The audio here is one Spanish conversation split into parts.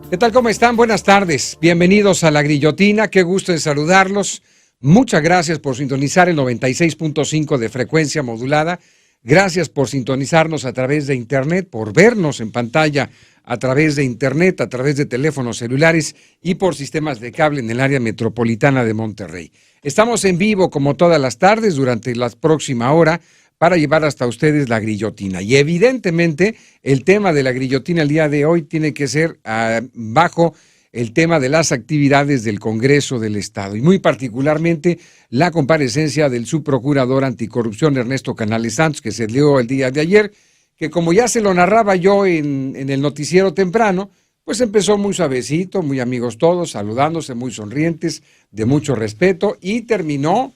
¿Qué tal? ¿Cómo están? Buenas tardes. Bienvenidos a La Grillotina. Qué gusto de saludarlos. Muchas gracias por sintonizar el 96.5 de frecuencia modulada. Gracias por sintonizarnos a través de Internet, por vernos en pantalla a través de Internet, a través de teléfonos celulares y por sistemas de cable en el área metropolitana de Monterrey. Estamos en vivo como todas las tardes durante la próxima hora para llevar hasta ustedes la grillotina. Y evidentemente el tema de la grillotina el día de hoy tiene que ser bajo el tema de las actividades del Congreso del Estado y muy particularmente la comparecencia del subprocurador anticorrupción Ernesto Canales Santos, que se dio el día de ayer, que como ya se lo narraba yo en el noticiero temprano, pues empezó muy suavecito, muy amigos todos, saludándose, muy sonrientes, de mucho respeto, y terminó,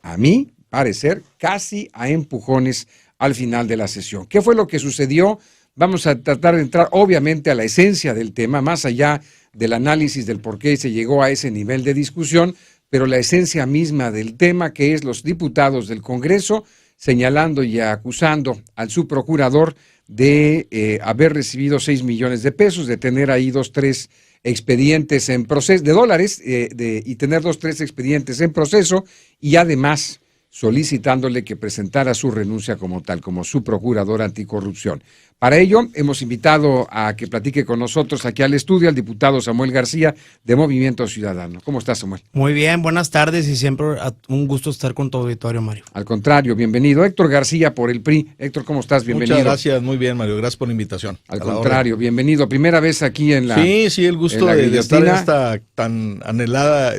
a mí parecer, casi a empujones al final de la sesión. ¿Qué fue lo que sucedió? Vamos a tratar de entrar obviamente a la esencia del tema, más allá del análisis del por qué se llegó a ese nivel de discusión, pero la esencia misma del tema, que es los diputados del Congreso señalando y acusando al subprocurador de haber recibido 6 millones de pesos, de tener ahí 3 expedientes en proceso, de dólares, y tener 3 expedientes en proceso, y además solicitándole que presentara su renuncia como tal, como subprocurador anticorrupción. Para ello, hemos invitado a que platique con nosotros aquí al estudio al diputado Samuel García de Movimiento Ciudadano. ¿Cómo estás, Samuel? Muy bien, buenas tardes y siempre un gusto estar con tu auditorio, Mario. Al contrario, bienvenido. Héctor García por el PRI. Héctor, ¿cómo estás? Bienvenido. Muchas gracias, muy bien, Mario. Gracias por la invitación. Al contrario, bienvenido. Primera vez aquí en la Sí, el gusto de estar en esta tan anhelada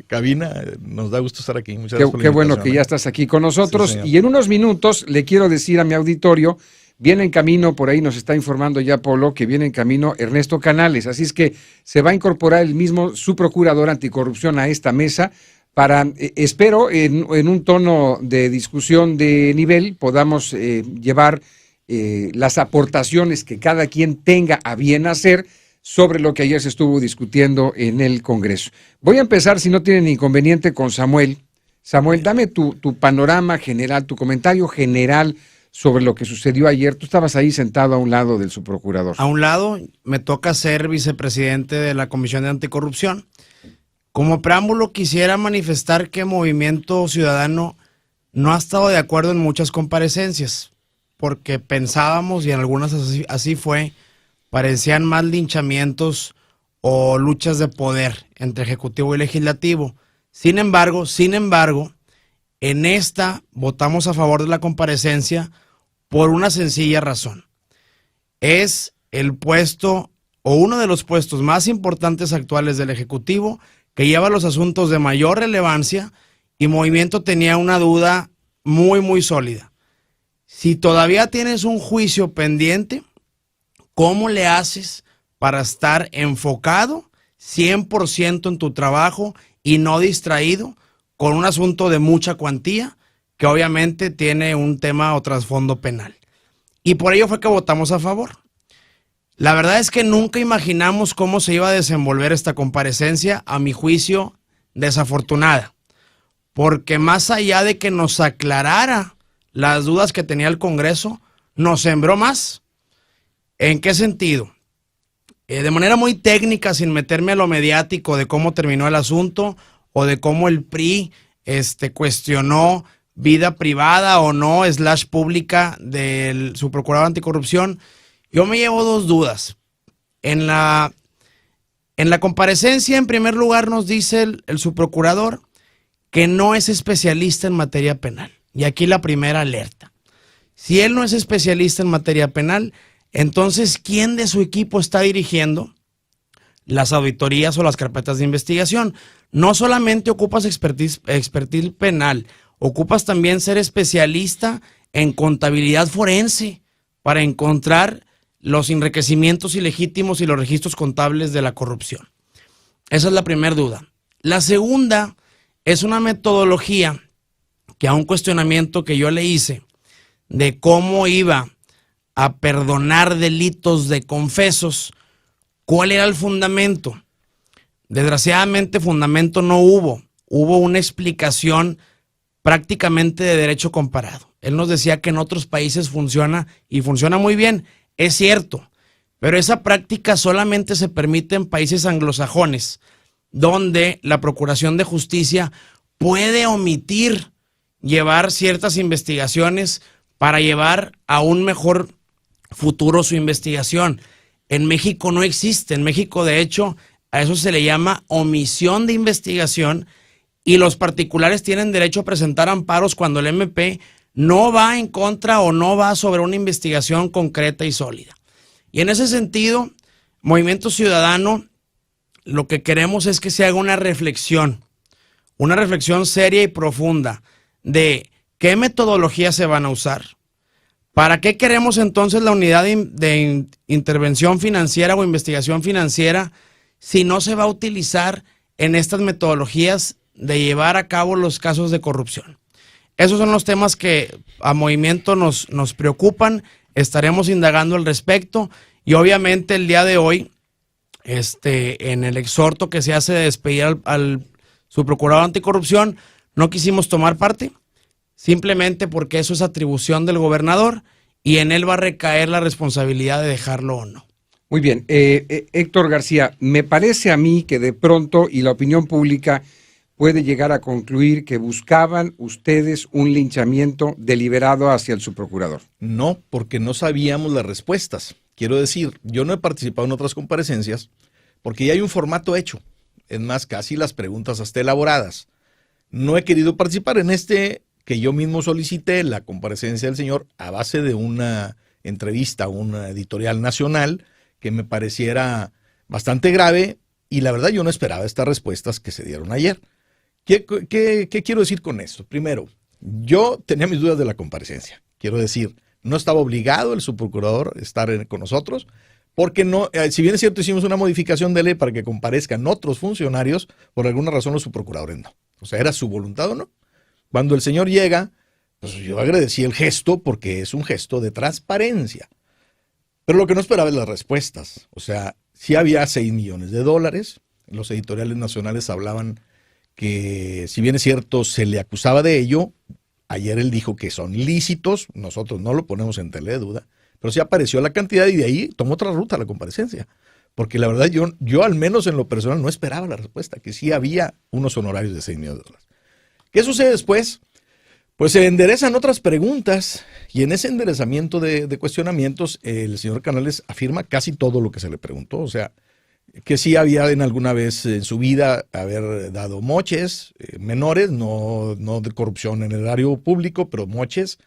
cabina. Nos da gusto estar aquí. Muchas gracias por la invitación. Qué bueno que ya estás aquí con nosotros. Sí, y en unos minutos le quiero decir a mi auditorio, viene en camino, por ahí nos está informando ya Polo, que viene en camino Ernesto Canales. Así es que se va a incorporar el mismo subprocurador anticorrupción a esta mesa para, espero, en un tono de discusión de nivel, podamos llevar las aportaciones que cada quien tenga a bien hacer sobre lo que ayer se estuvo discutiendo en el Congreso. Voy a empezar, si no tienen inconveniente, con Samuel. Samuel, dame tu panorama general, tu comentario general sobre lo que sucedió ayer. Tú estabas ahí sentado a un lado del subprocurador. A un lado me toca ser vicepresidente de la Comisión de Anticorrupción. Como preámbulo quisiera manifestar que Movimiento Ciudadano no ha estado de acuerdo en muchas comparecencias, porque pensábamos, y en algunas así fue, parecían más linchamientos o luchas de poder entre Ejecutivo y Legislativo. Sin embargo, en esta votamos a favor de la comparecencia por una sencilla razón. Es el puesto o uno de los puestos más importantes actuales del Ejecutivo que lleva los asuntos de mayor relevancia, y Movimiento tenía una duda muy sólida. Si todavía tienes un juicio pendiente, ¿cómo le haces para estar enfocado 100% en tu trabajo y no distraído con un asunto de mucha cuantía que obviamente tiene un tema o trasfondo penal? Y por ello fue que votamos a favor. La verdad es que nunca imaginamos cómo se iba a desenvolver esta comparecencia, a mi juicio, desafortunada. Porque más allá de que nos aclarara las dudas que tenía el Congreso, nos sembró más. ¿En qué sentido? De manera muy técnica, sin meterme a lo mediático de cómo terminó el asunto o de cómo el PRI cuestionó vida privada o no, / pública del subprocurador anticorrupción, yo me llevo 2 dudas. En la comparecencia, en primer lugar, nos dice el subprocurador que no es especialista en materia penal. Y aquí la primera alerta. Si él no es especialista en materia penal, entonces, ¿quién de su equipo está dirigiendo las auditorías o las carpetas de investigación? No solamente ocupas expertise penal, ocupas también ser especialista en contabilidad forense para encontrar los enriquecimientos ilegítimos y los registros contables de la corrupción. Esa es la primera duda. La segunda es una metodología que, a un cuestionamiento que yo le hice de cómo iba a perdonar delitos de confesos, ¿cuál era el fundamento? Desgraciadamente fundamento no hubo. Hubo una explicación prácticamente de derecho comparado. Él nos decía que en otros países funciona y funciona muy bien. Es cierto, pero esa práctica solamente se permite en países anglosajones, donde la Procuración de Justicia puede omitir llevar ciertas investigaciones para llevar a un mejor futuro su investigación. En México no existe. En México, de hecho, a eso se le llama omisión de investigación, y los particulares tienen derecho a presentar amparos cuando el MP no va en contra o no va sobre una investigación concreta y sólida. Y en ese sentido, Movimiento Ciudadano, lo que queremos es que se haga una reflexión seria y profunda de qué metodologías se van a usar. ¿Para qué queremos entonces la unidad de intervención financiera o investigación financiera si no se va a utilizar en estas metodologías de llevar a cabo los casos de corrupción? Esos son los temas que a Movimiento nos preocupan. Estaremos indagando al respecto, y obviamente el día de hoy, en el exhorto que se hace de despedir al subprocurador anticorrupción, no quisimos tomar parte, simplemente porque eso es atribución del gobernador y en él va a recaer la responsabilidad de dejarlo o no. Muy bien. Héctor García, me parece a mí que de pronto, y la opinión pública puede llegar a concluir, que buscaban ustedes un linchamiento deliberado hacia el subprocurador. No, porque no sabíamos las respuestas. Quiero decir, yo no he participado en otras comparecencias porque ya hay un formato hecho. Es más, casi las preguntas hasta elaboradas. No he querido participar en que yo mismo solicité, la comparecencia del señor, a base de una entrevista a una editorial nacional que me pareciera bastante grave, y la verdad yo no esperaba estas respuestas que se dieron ayer. ¿Qué quiero decir con esto? Primero, yo tenía mis dudas de la comparecencia. Quiero decir, no estaba obligado el subprocurador a estar con nosotros, porque no, si bien es cierto, hicimos una modificación de ley para que comparezcan otros funcionarios, por alguna razón los subprocuradores no. O sea, era su voluntad o no. Cuando el señor llega, pues yo agradecí el gesto porque es un gesto de transparencia. Pero lo que no esperaba es las respuestas. O sea, sí había $6 millones. Los editoriales nacionales hablaban que, si bien es cierto, se le acusaba de ello. Ayer él dijo que son lícitos. Nosotros no lo ponemos en tela de duda. Pero sí apareció la cantidad y de ahí tomó otra ruta la comparecencia. Porque la verdad yo al menos en lo personal no esperaba la respuesta, que sí había unos honorarios de $6 millones. ¿Qué sucede después? Pues se enderezan otras preguntas, y en ese enderezamiento de cuestionamientos el señor Canales afirma casi todo lo que se le preguntó. O sea, que sí había en alguna vez en su vida haber dado moches menores, no de corrupción en el erario público, pero moches.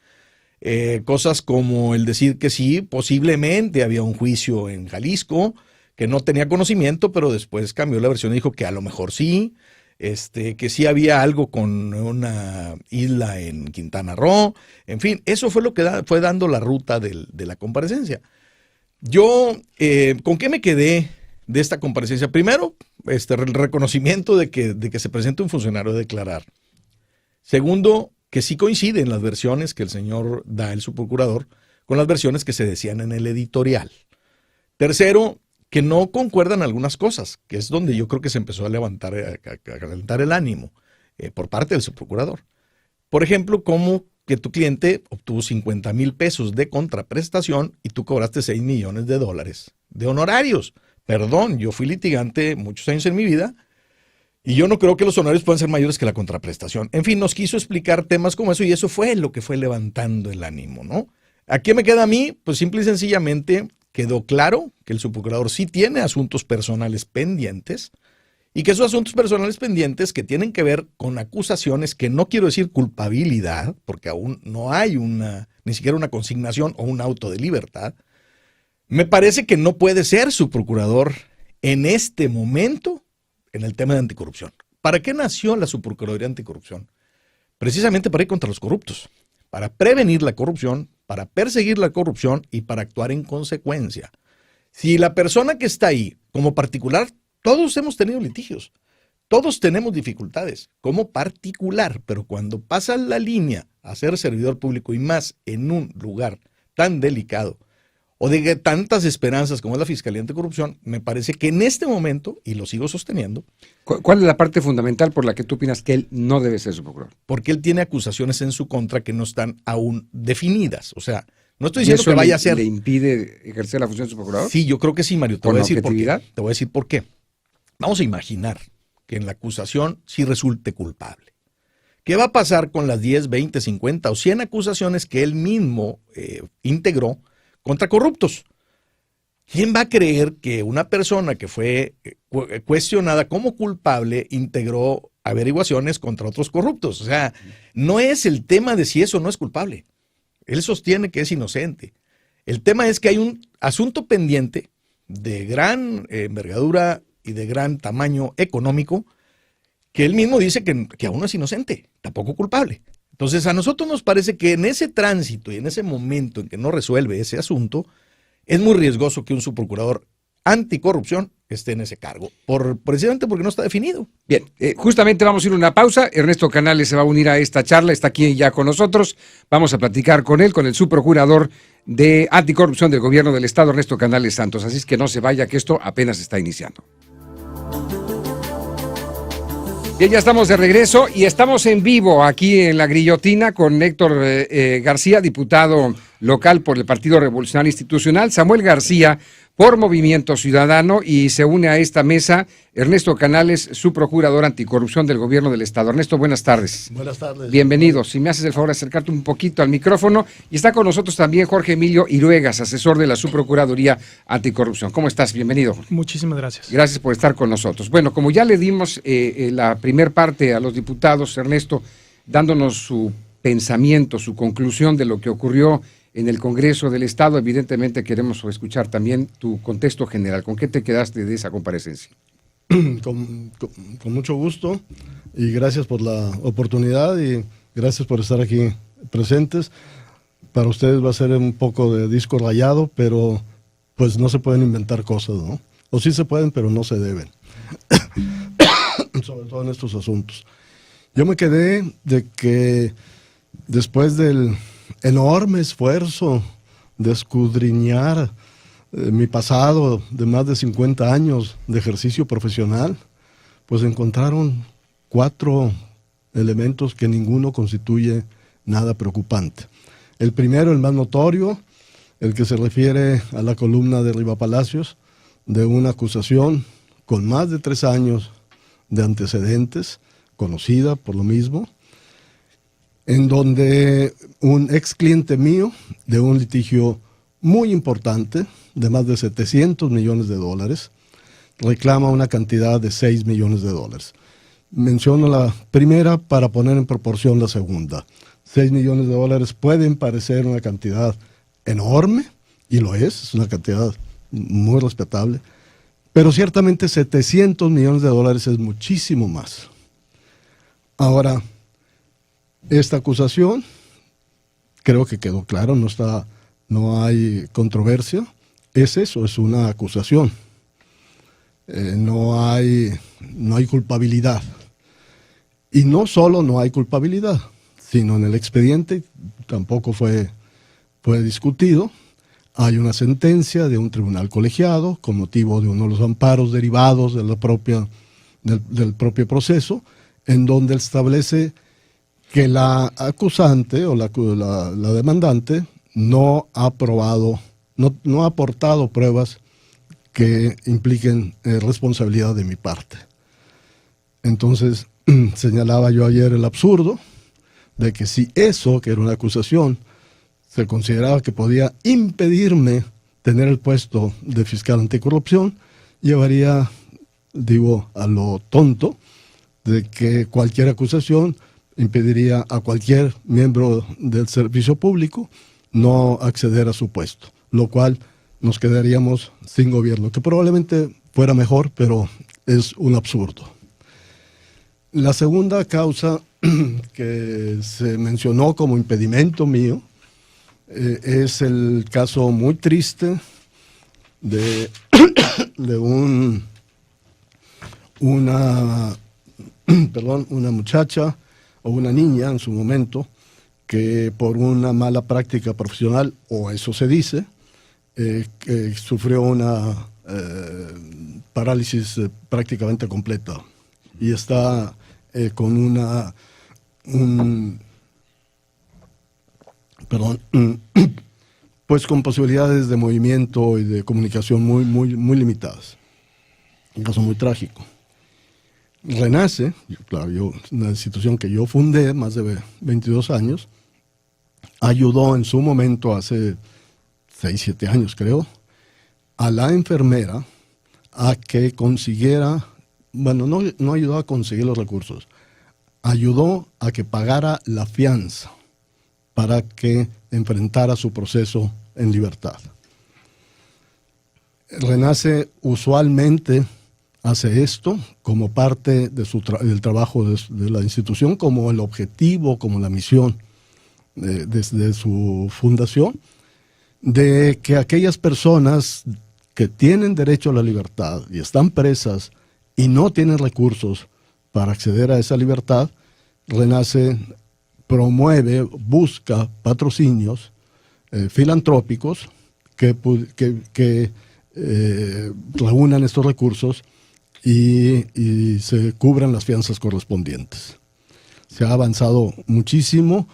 Cosas como el decir que sí, posiblemente había un juicio en Jalisco, que no tenía conocimiento, pero después cambió la versión y dijo que a lo mejor sí. Que sí había algo con una isla en Quintana Roo. En fin, eso fue lo que fue dando la ruta de la comparecencia. Yo, ¿con qué me quedé de esta comparecencia? Primero, el reconocimiento de que se presente un funcionario a declarar. Segundo, que sí coinciden las versiones que el señor da, el subprocurador, con las versiones que se decían en el editorial. Tercero, que no concuerdan algunas cosas, que es donde yo creo que se empezó a calentar el ánimo por parte del subprocurador. Por ejemplo, como que tu cliente obtuvo $50,000 de contraprestación y tú cobraste $6 millones de honorarios. Perdón, yo fui litigante muchos años en mi vida y yo no creo que los honorarios puedan ser mayores que la contraprestación. En fin, nos quiso explicar temas como eso, y eso fue lo que fue levantando el ánimo, ¿no? ¿A qué me queda a mí? Pues simple y sencillamente quedó claro que el subprocurador sí tiene asuntos personales pendientes, y que esos asuntos personales pendientes que tienen que ver con acusaciones, que no quiero decir culpabilidad, porque aún no hay ni siquiera una consignación o un auto de libertad, me parece que no puede ser subprocurador en este momento en el tema de anticorrupción. ¿Para qué nació la Subprocuraduría Anticorrupción? Precisamente para ir contra los corruptos, para prevenir la corrupción, para perseguir la corrupción y para actuar en consecuencia. Si la persona que está ahí, como particular, todos hemos tenido litigios, todos tenemos dificultades como particular, pero cuando pasa la línea a ser servidor público, y más en un lugar tan delicado o de tantas esperanzas como es la Fiscalía Anticorrupción, me parece que en este momento, y lo sigo sosteniendo. ¿Cuál es la parte fundamental por la que tú opinas que él no debe ser subprocurador? Porque él tiene acusaciones en su contra que no están aún definidas. O sea, No estoy ¿Y diciendo eso que vaya a ser. le impide ejercer la función de subprocurador? Sí, yo creo que sí, Mario. Te ¿Con voy a decir por qué. objetividad? Te voy a decir por qué. Vamos a imaginar que en la acusación sí resulte culpable. ¿Qué va a pasar con las 10, 20, 50 o 100 acusaciones que él mismo integró contra corruptos? ¿Quién va a creer que una persona que fue cuestionada como culpable integró averiguaciones contra otros corruptos? O sea, no es el tema de si eso no es culpable. Él sostiene que es inocente. El tema es que hay un asunto pendiente de gran envergadura y de gran tamaño económico que él mismo dice que aún no es inocente, tampoco culpable. Entonces a nosotros nos parece que en ese tránsito y en ese momento en que no resuelve ese asunto, es muy riesgoso que un subprocurador anticorrupción esté en ese cargo, precisamente porque no está definido. Bien, justamente vamos a ir a una pausa. Ernesto Canales se va a unir a esta charla, está aquí ya con nosotros. Vamos a platicar con él, con el subprocurador de anticorrupción del gobierno del estado, Ernesto Canales Santos. Así es que no se vaya, que esto apenas está iniciando. Bien, ya estamos de regreso y estamos en vivo aquí en La Grillotina con Héctor García, diputado local por el Partido Revolucionario Institucional, Samuel García por Movimiento Ciudadano, y se une a esta mesa Ernesto Canales, su procurador anticorrupción del gobierno del estado. Ernesto, buenas tardes. Buenas tardes. Bienvenido. Si me haces el favor de acercarte un poquito al micrófono. Y está con nosotros también Jorge Emilio Iruegas, asesor de la Subprocuraduría Anticorrupción. ¿Cómo estás? Bienvenido. Muchísimas gracias. Gracias por estar con nosotros. Bueno, como ya le dimos la primer parte a los diputados, Ernesto, dándonos su pensamiento, su conclusión de lo que ocurrió en el Congreso del Estado, evidentemente queremos escuchar también tu contexto general. ¿Con qué te quedaste de esa comparecencia? Con mucho gusto y gracias por la oportunidad y gracias por estar aquí presentes. Para ustedes va a ser un poco de disco rayado, pero pues no se pueden inventar cosas, ¿no? O sí se pueden, pero no se deben. Sobre todo en estos asuntos. Yo me quedé de que después del enorme esfuerzo de escudriñar mi pasado de más de 50 años de ejercicio profesional, pues encontraron 4 elementos que ninguno constituye nada preocupante. El primero, el más notorio, el que se refiere a la columna de Riva Palacios, de una acusación con más de 3 años de antecedentes, conocida por lo mismo, en donde un ex cliente mío de un litigio muy importante, de más de $700 millones, reclama una cantidad de $6 millones. Menciono la primera para poner en proporción la segunda. $6 millones pueden parecer una cantidad enorme, y lo es una cantidad muy respetable, pero ciertamente $700 millones es muchísimo más. Ahora, esta acusación, creo que quedó claro, no hay controversia, es eso, es una acusación. No hay culpabilidad. Y no solo no hay culpabilidad, sino en el expediente tampoco fue discutido. Hay una sentencia de un tribunal colegiado con motivo de uno de los amparos derivados de del propio proceso, en donde establece que la acusante o la demandante no ha aportado pruebas que impliquen responsabilidad de mi parte. Entonces, señalaba yo ayer el absurdo de que si eso, que era una acusación, se consideraba que podía impedirme tener el puesto de fiscal anticorrupción, llevaría, a lo tonto, de que cualquier acusación impediría a cualquier miembro del servicio público no acceder a su puesto, lo cual nos quedaríamos sin gobierno, que probablemente fuera mejor, pero es un absurdo. La segunda causa que se mencionó como impedimento mío es el caso muy triste de una muchacha o una niña en su momento que por una mala práctica profesional, o eso se dice, que sufrió una parálisis prácticamente completa y está con pues con posibilidades de movimiento y de comunicación muy limitadas. Un caso muy trágico. Renace, claro, una institución que yo fundé más de 22 años, ayudó en su momento, hace 6, 7 años creo, a la enfermera a que consiguiera, bueno, no ayudó a conseguir los recursos, ayudó a que pagara la fianza para que enfrentara su proceso en libertad. Renace usualmente hace esto como parte de del trabajo de la institución, como el objetivo, como la misión desde su fundación, de que aquellas personas que tienen derecho a la libertad y están presas y no tienen recursos para acceder a esa libertad, Renace promueve, busca patrocinios filantrópicos que reúnan estos recursos y se cubran las fianzas correspondientes. Se ha avanzado muchísimo.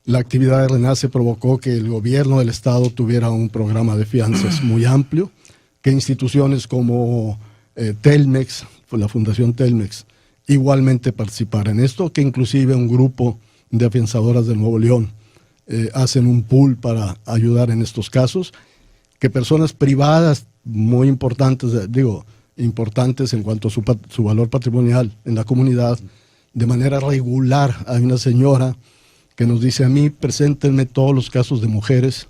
La actividad de Renace provocó que el gobierno del estado tuviera un programa de fianzas muy amplio, que instituciones como Telmex, la Fundación Telmex, igualmente participara en esto, que inclusive un grupo de afianzadoras de Nuevo León hacen un pool para ayudar en estos casos, que personas privadas muy importantes, importantes en cuanto a su valor patrimonial en la comunidad, de manera regular. Hay una señora que nos dice: a mí preséntenme todos los casos de mujeres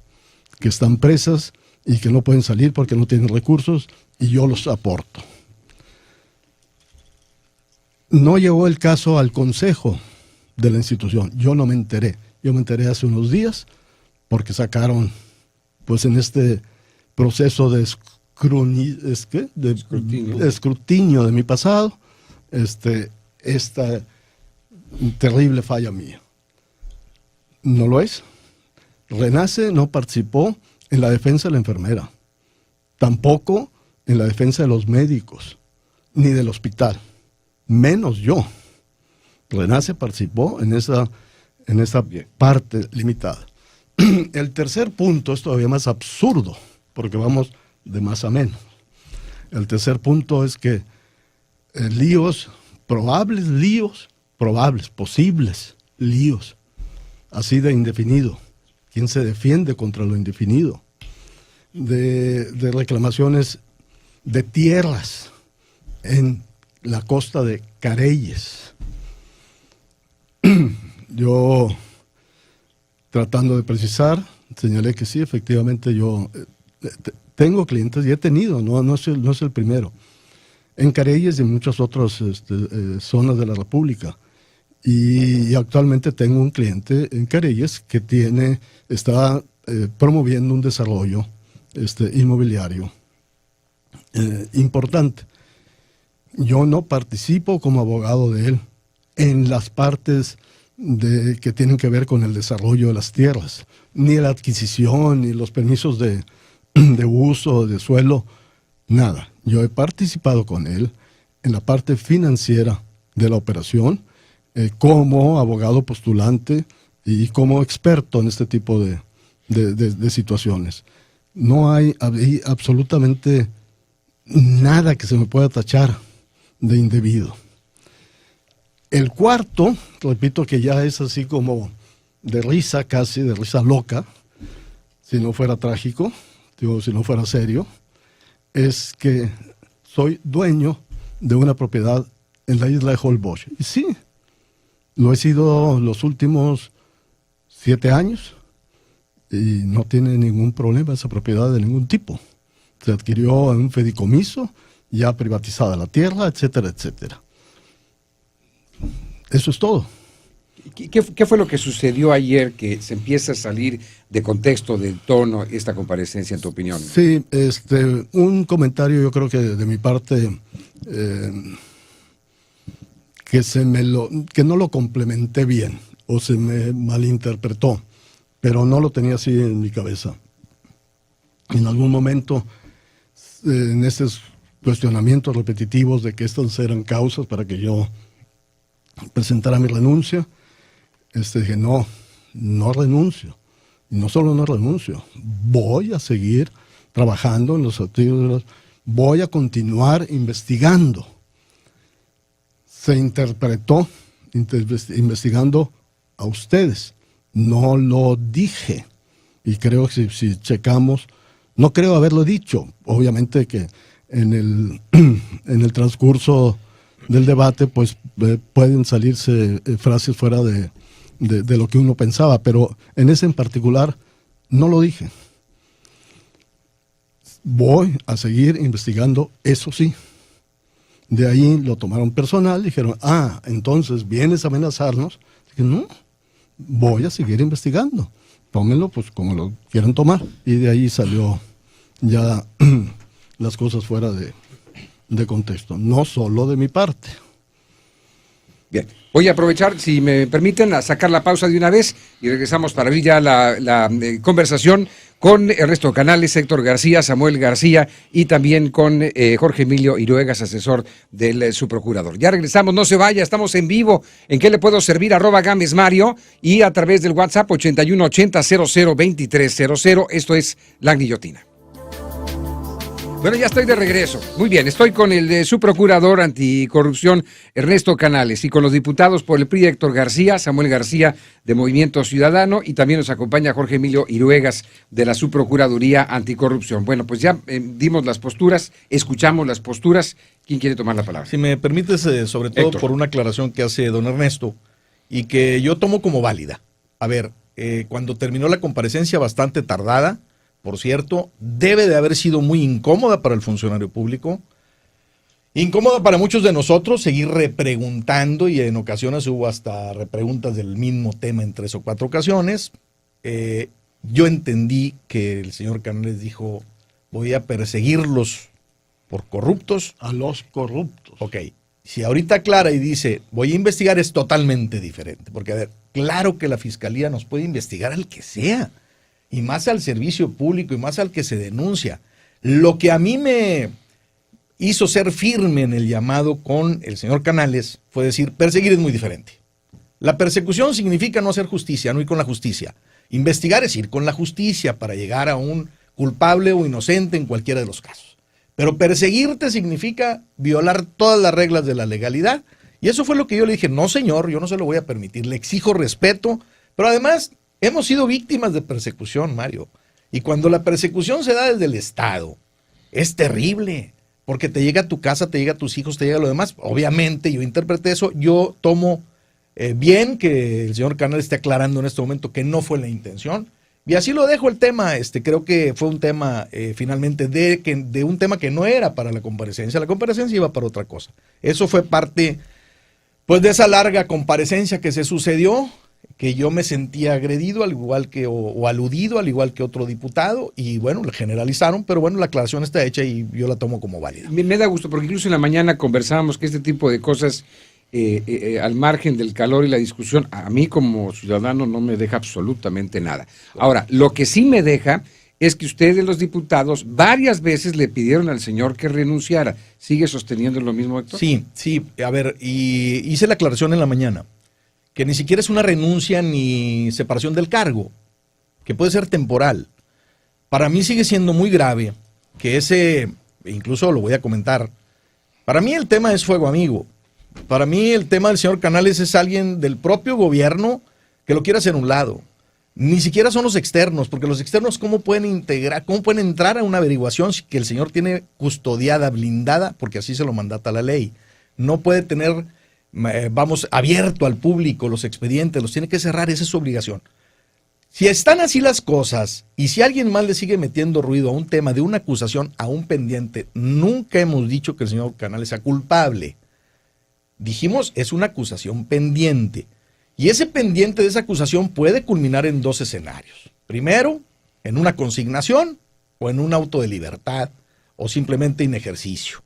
que están presas y que no pueden salir porque no tienen recursos, y yo los aporto. No llegó el caso al consejo de la institución, yo no me enteré. Yo me enteré hace unos días porque sacaron, pues en este proceso de escrutinio de mi pasado, esta terrible falla mía. No lo es. Renace no participó en la defensa de la enfermera, tampoco en la defensa de los médicos, ni del hospital, menos yo. Renace participó en esa parte limitada. El tercer punto es todavía más absurdo, porque vamos de más a menos. El tercer punto es que posibles líos, así de indefinido. ¿Quién se defiende contra lo indefinido? De reclamaciones de tierras en la costa de Careyes. Yo, tratando de precisar, señalé que sí, efectivamente yo tengo clientes y he tenido, no es el primero, en Careyes y en muchas otras zonas de la República. Y actualmente tengo un cliente en Careyes que está promoviendo un desarrollo inmobiliario importante. Yo no participo como abogado de él en las partes que tienen que ver con el desarrollo de las tierras, ni la adquisición, ni los permisos de uso de suelo, nada. Yo he participado con él en la parte financiera de la operación, como abogado postulante y como experto en este tipo de situaciones. No hay absolutamente nada que se me pueda tachar de indebido. El cuarto, repito que ya es así como de risa, casi de risa loca, si no fuera trágico, si no fuera serio, es que soy dueño de una propiedad en la isla de Holbox. Y sí, lo he sido los últimos 7 años y no tiene ningún problema esa propiedad de ningún tipo. Se adquirió en un fideicomiso, ya privatizada la tierra, etcétera, etcétera. Eso es todo. ¿Qué fue lo que sucedió ayer que se empieza a salir de contexto, del tono, esta comparecencia, en tu opinión? Sí, un comentario yo creo que de mi parte que no lo complementé bien o se me malinterpretó, pero no lo tenía así en mi cabeza. En algún momento, en estos cuestionamientos repetitivos de que estas eran causas para que yo presentara mi renuncia, dije, no renuncio. Y no solo no renuncio, voy a seguir trabajando en los artículos, voy a continuar investigando. Se interpretó investigando a ustedes. No lo dije. Y creo que si checamos, no creo haberlo dicho. Obviamente que en el transcurso del debate, pues pueden salirse frases fuera de lo que uno pensaba, pero en ese en particular no lo dije. Voy a seguir investigando, eso sí. De ahí lo tomaron personal, dijeron, entonces vienes a amenazarnos. Dije, no, voy a seguir investigando. Tómenlo pues como lo quieran tomar. Y de ahí salió ya las cosas fuera de contexto, no solo de mi parte. Bien, voy a aprovechar, si me permiten, a sacar la pausa de una vez y regresamos para abrir ya la conversación con Ernesto Canales, Héctor García, Samuel García y también con Jorge Emilio Iruegas, asesor del subprocurador. Ya regresamos, no se vaya, estamos en vivo. ¿En qué le puedo servir? @Gámez Mario y a través del WhatsApp 8180002300. Esto es La Guillotina. Bueno, ya estoy de regreso. Muy bien, estoy con el subprocurador anticorrupción, Ernesto Canales, y con los diputados por el PRI, Héctor García, Samuel García, de Movimiento Ciudadano, y también nos acompaña Jorge Emilio Iruegas, de la Subprocuraduría Anticorrupción. Bueno, pues ya dimos las posturas, escuchamos las posturas. ¿Quién quiere tomar la palabra? Si me permites, sobre todo Héctor, por una aclaración que hace don Ernesto, y que yo tomo como válida. A ver, cuando terminó la comparecencia, bastante tardada, por cierto, debe de haber sido muy incómoda para el funcionario público, incómoda para muchos de nosotros seguir repreguntando, y en ocasiones hubo hasta repreguntas del mismo tema en 3 o 4 ocasiones. Yo entendí que el señor Canales dijo, voy a perseguirlos por corruptos. A los corruptos. Ok, si ahorita aclara y dice, voy a investigar, es totalmente diferente, porque a ver, claro que la fiscalía nos puede investigar al que sea, y más al servicio público, y más al que se denuncia. Lo que a mí me hizo ser firme en el llamado con el señor Canales fue decir, perseguir es muy diferente. La persecución significa no hacer justicia, no ir con la justicia. Investigar es ir con la justicia para llegar a un culpable o inocente en cualquiera de los casos. Pero perseguirte significa violar todas las reglas de la legalidad. Y eso fue lo que yo le dije, no señor, yo no se lo voy a permitir, le exijo respeto, pero además hemos sido víctimas de persecución, Mario. Y cuando la persecución se da desde el Estado, es terrible, porque te llega a tu casa, te llega a tus hijos, te llega a lo demás. Obviamente yo interpreté eso, yo tomo bien que el señor Canales esté aclarando en este momento que no fue la intención. Y así lo dejo el tema. Creo que fue un tema finalmente de un tema que no era para la comparecencia. La comparecencia iba para otra cosa. Eso fue parte pues de esa larga comparecencia que se sucedió, que yo me sentía agredido al igual que o aludido al igual que otro diputado, y bueno, le generalizaron, pero bueno, la aclaración está hecha y yo la tomo como válida. Me da gusto porque incluso en la mañana conversábamos que este tipo de cosas al margen del calor y la discusión, a mí como ciudadano no me deja absolutamente nada. Ahora, lo que sí me deja es que ustedes, los diputados, varias veces le pidieron al señor que renunciara. ¿Sigue sosteniendo lo mismo, Héctor? Sí, a ver, y hice la aclaración en la mañana, que ni siquiera es una renuncia ni separación del cargo, que puede ser temporal. Para mí sigue siendo muy grave que incluso lo voy a comentar, para mí el tema es fuego amigo. Para mí el tema del señor Canales es alguien del propio gobierno que lo quiere hacer a un lado. Ni siquiera son los externos, porque los externos ¿cómo pueden entrar a una averiguación si que el señor tiene custodiada, blindada, porque así se lo mandata la ley? No puede tener, abierto al público los expedientes, los tiene que cerrar, esa es su obligación. Si están así las cosas, y si alguien más le sigue metiendo ruido a un tema de una acusación, a un pendiente, nunca hemos dicho que el señor Canales sea culpable. Dijimos, es una acusación pendiente. Y ese pendiente de esa acusación puede culminar en 2 escenarios. Primero, en una consignación o en un auto de libertad o simplemente en ejercicio.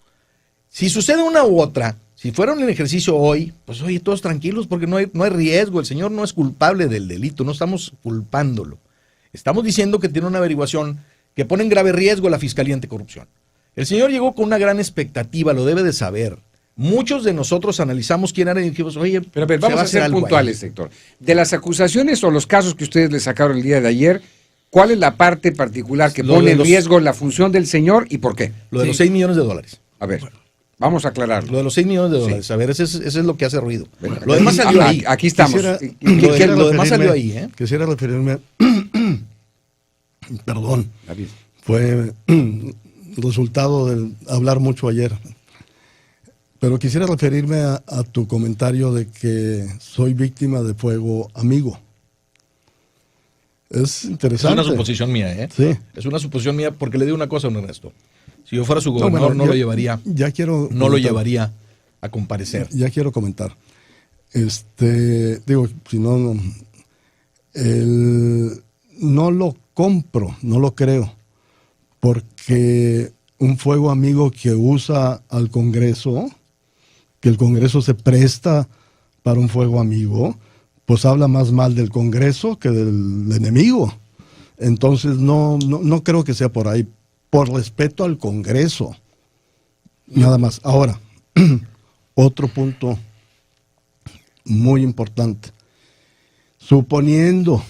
Si sucede una u otra, si fueron en ejercicio hoy, pues oye, todos tranquilos porque no hay riesgo. El señor no es culpable del delito, no estamos culpándolo. Estamos diciendo que tiene una averiguación que pone en grave riesgo a la Fiscalía Anticorrupción. El señor llegó con una gran expectativa, lo debe de saber. Muchos de nosotros analizamos quién era y dijimos, oye, Pero a ver, se vamos va a hacer ser algo ahí. puntuales, Héctor. De las acusaciones o los casos que ustedes le sacaron el día de ayer, ¿cuál es la parte particular que Lo pone de en los- riesgo la función del señor y por qué? Lo de los 6 millones de dólares. A ver, vamos a aclararlo. Lo de los 6 millones de dólares. A ver, ese es lo que hace ruido. Bueno, Lo demás salió ahí. Aquí estamos. Quisiera- Lo demás salió ahí, ¿eh? Quisiera referirme, perdón, David. fue resultado de hablar mucho ayer. Pero quisiera referirme a tu comentario de que soy víctima de fuego amigo. Es Es interesante. una suposición mía, ¿eh? Sí. Es una suposición mía porque le digo una cosa a don Ernesto. Si yo fuera su No, gobernador, bueno, no lo ya- llevaría. Ya quiero No lo comentar. llevaría a comparecer. Ya quiero comentar. Digo, si no, no lo compro, no lo creo, porque un fuego amigo que usa al Congreso, que el Congreso se presta para un fuego amigo, pues habla más mal del Congreso que del enemigo. Entonces no creo que sea por ahí, por respeto al Congreso. Nada más. Ahora, otro punto muy importante. Suponiendo,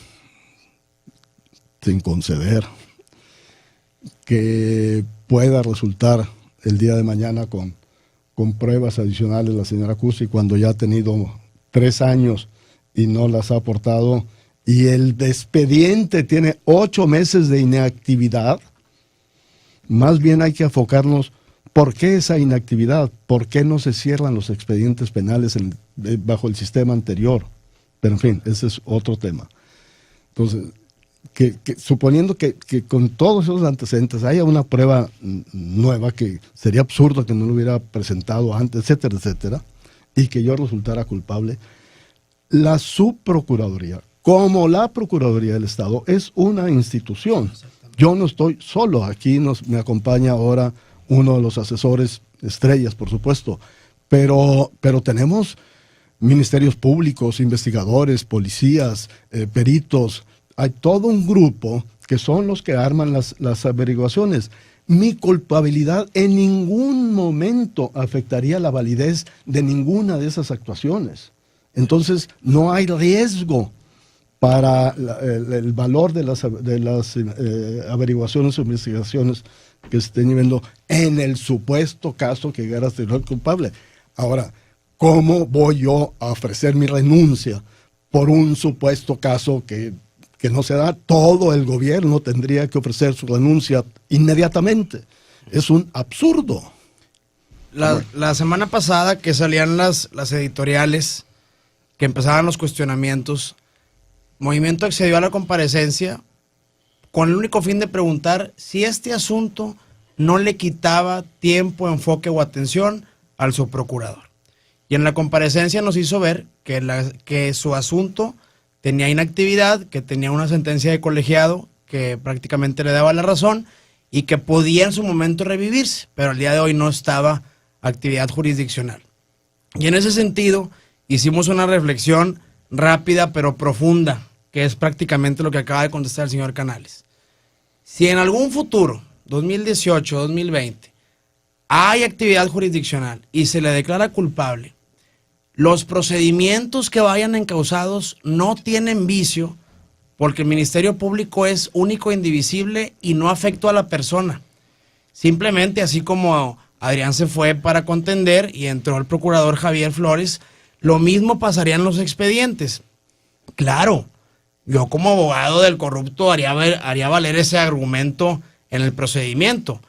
sin conceder, que pueda resultar el día de mañana con pruebas adicionales la señora Cusi, cuando ya ha tenido 3 años y no las ha aportado, y el expediente tiene 8 meses de inactividad, más bien hay que enfocarnos. ¿Por qué esa inactividad? ¿Por qué no se cierran los expedientes penales bajo el sistema anterior? Pero en fin, ese es otro tema. Entonces, suponiendo que con todos esos antecedentes haya una prueba nueva, que sería absurdo que no lo hubiera presentado antes, etcétera, etcétera, y que yo resultara culpable, la subprocuraduría, como la Procuraduría del Estado, es una institución. Yo no estoy solo, aquí me acompaña ahora uno de los asesores estrellas, por supuesto, pero tenemos ministerios públicos, investigadores, policías, peritos. Hay todo un grupo que son los que arman las averiguaciones. Mi culpabilidad en ningún momento afectaría la validez de ninguna de esas actuaciones. Entonces, no hay riesgo para el valor de las averiguaciones o investigaciones que se estén llevando en el supuesto caso que llegara a ser culpable. Ahora, ¿cómo voy yo a ofrecer mi renuncia por un supuesto caso que no se da? Todo el gobierno tendría que ofrecer su renuncia inmediatamente. Es un absurdo. La semana pasada que salían las editoriales, que empezaban los cuestionamientos, Movimiento accedió a la comparecencia con el único fin de preguntar si este asunto no le quitaba tiempo, enfoque o atención al subprocurador. Y en la comparecencia nos hizo ver que su asunto tenía inactividad, que tenía una sentencia de colegiado que prácticamente le daba la razón y que podía en su momento revivirse, pero al día de hoy no estaba actividad jurisdiccional. Y en ese sentido hicimos una reflexión rápida pero profunda, que es prácticamente lo que acaba de contestar el señor Canales. Si en algún futuro, 2018, 2020, hay actividad jurisdiccional y se le declara culpable, los procedimientos que vayan encausados no tienen vicio, porque el Ministerio Público es único e indivisible y no afectó a la persona. Simplemente, así como Adrián se fue para contender y entró el procurador Javier Flores, lo mismo pasaría en los expedientes. Claro, yo como abogado del corrupto haría valer ese argumento en el procedimiento,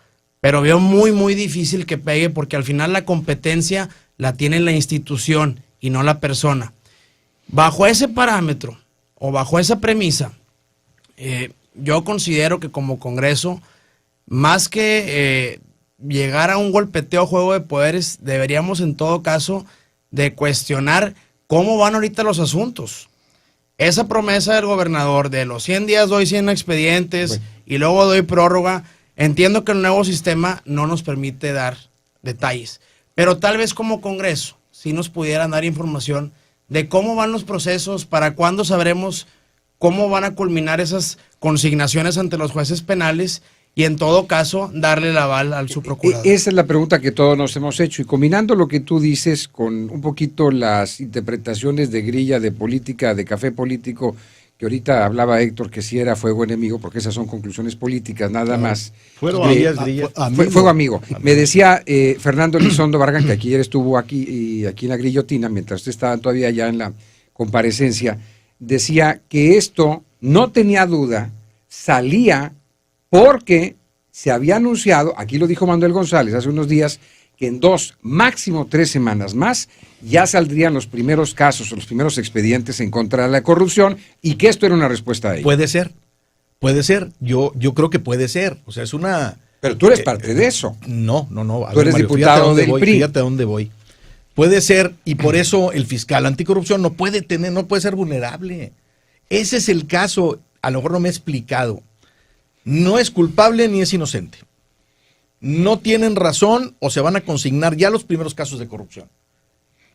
pero veo muy, muy difícil que pegue, porque al final la competencia la tiene la institución y no la persona. Bajo ese parámetro o bajo esa premisa, yo considero que como Congreso, más que llegar a un golpeteo juego de poderes, deberíamos en todo caso de cuestionar cómo van ahorita los asuntos. Esa promesa del gobernador de los 100 días doy 100 expedientes y luego doy prórroga, entiendo que el nuevo sistema no nos permite dar detalles, pero tal vez como Congreso sí nos pudieran dar información de cómo van los procesos, para cuándo sabremos cómo van a culminar esas consignaciones ante los jueces penales y en todo caso darle el aval al subprocurador. Esa es la pregunta que todos nos hemos hecho, y combinando lo que tú dices con un poquito las interpretaciones de grilla, de política, de café político, que ahorita hablaba Héctor que si era fuego enemigo, porque esas son conclusiones políticas, nada más. Fuego Fuego amigo. Me decía Fernando Elizondo Barragán, que ayer estuvo aquí en la Grillotina, mientras usted estaba todavía ya en la comparecencia, decía que esto, no tenía duda, salía porque se había anunciado, aquí lo dijo Manuel González hace unos días, que en 2, máximo 3 semanas más, ya saldrían los primeros casos o los primeros expedientes en contra de la corrupción, y que esto era una respuesta a ello. Puede ser. Yo creo que puede ser. O sea, es una... Pero tú eres parte de eso. No. A Tú ver, eres Mario, diputado del PRI. Fíjate a dónde voy. Puede ser, y por eso el fiscal anticorrupción no puede ser vulnerable. Ese es el caso. A lo mejor no me he explicado. No es culpable ni es inocente. No tienen razón o se van a consignar ya los primeros casos de corrupción.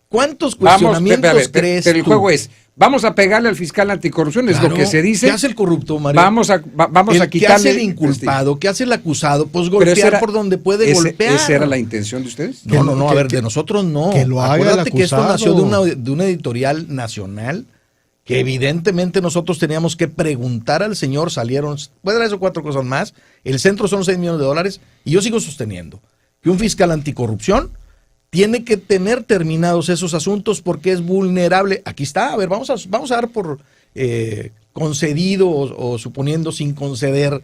¿Cuántos cuestionamientos crees pero el tú? juego es, vamos a pegarle al fiscal anticorrupción, es Claro, lo que se dice. ¿Qué hace el corrupto, Mario? Vamos a quitarle. ¿Qué hace el inculpado? ¿Qué hace el acusado? Pues golpear por donde puede golpear. ¿Esa era la intención de ustedes? No, a ver, de nosotros no. Que lo haga Acuérdate el que esto acusado. nació de una editorial nacional que evidentemente nosotros teníamos que preguntar al señor, salieron, puede dar eso 4 cosas más, el centro son 6 millones de dólares, y yo sigo sosteniendo que un fiscal anticorrupción tiene que tener terminados esos asuntos porque es vulnerable. Aquí está, a ver, vamos a dar por concedido o suponiendo sin conceder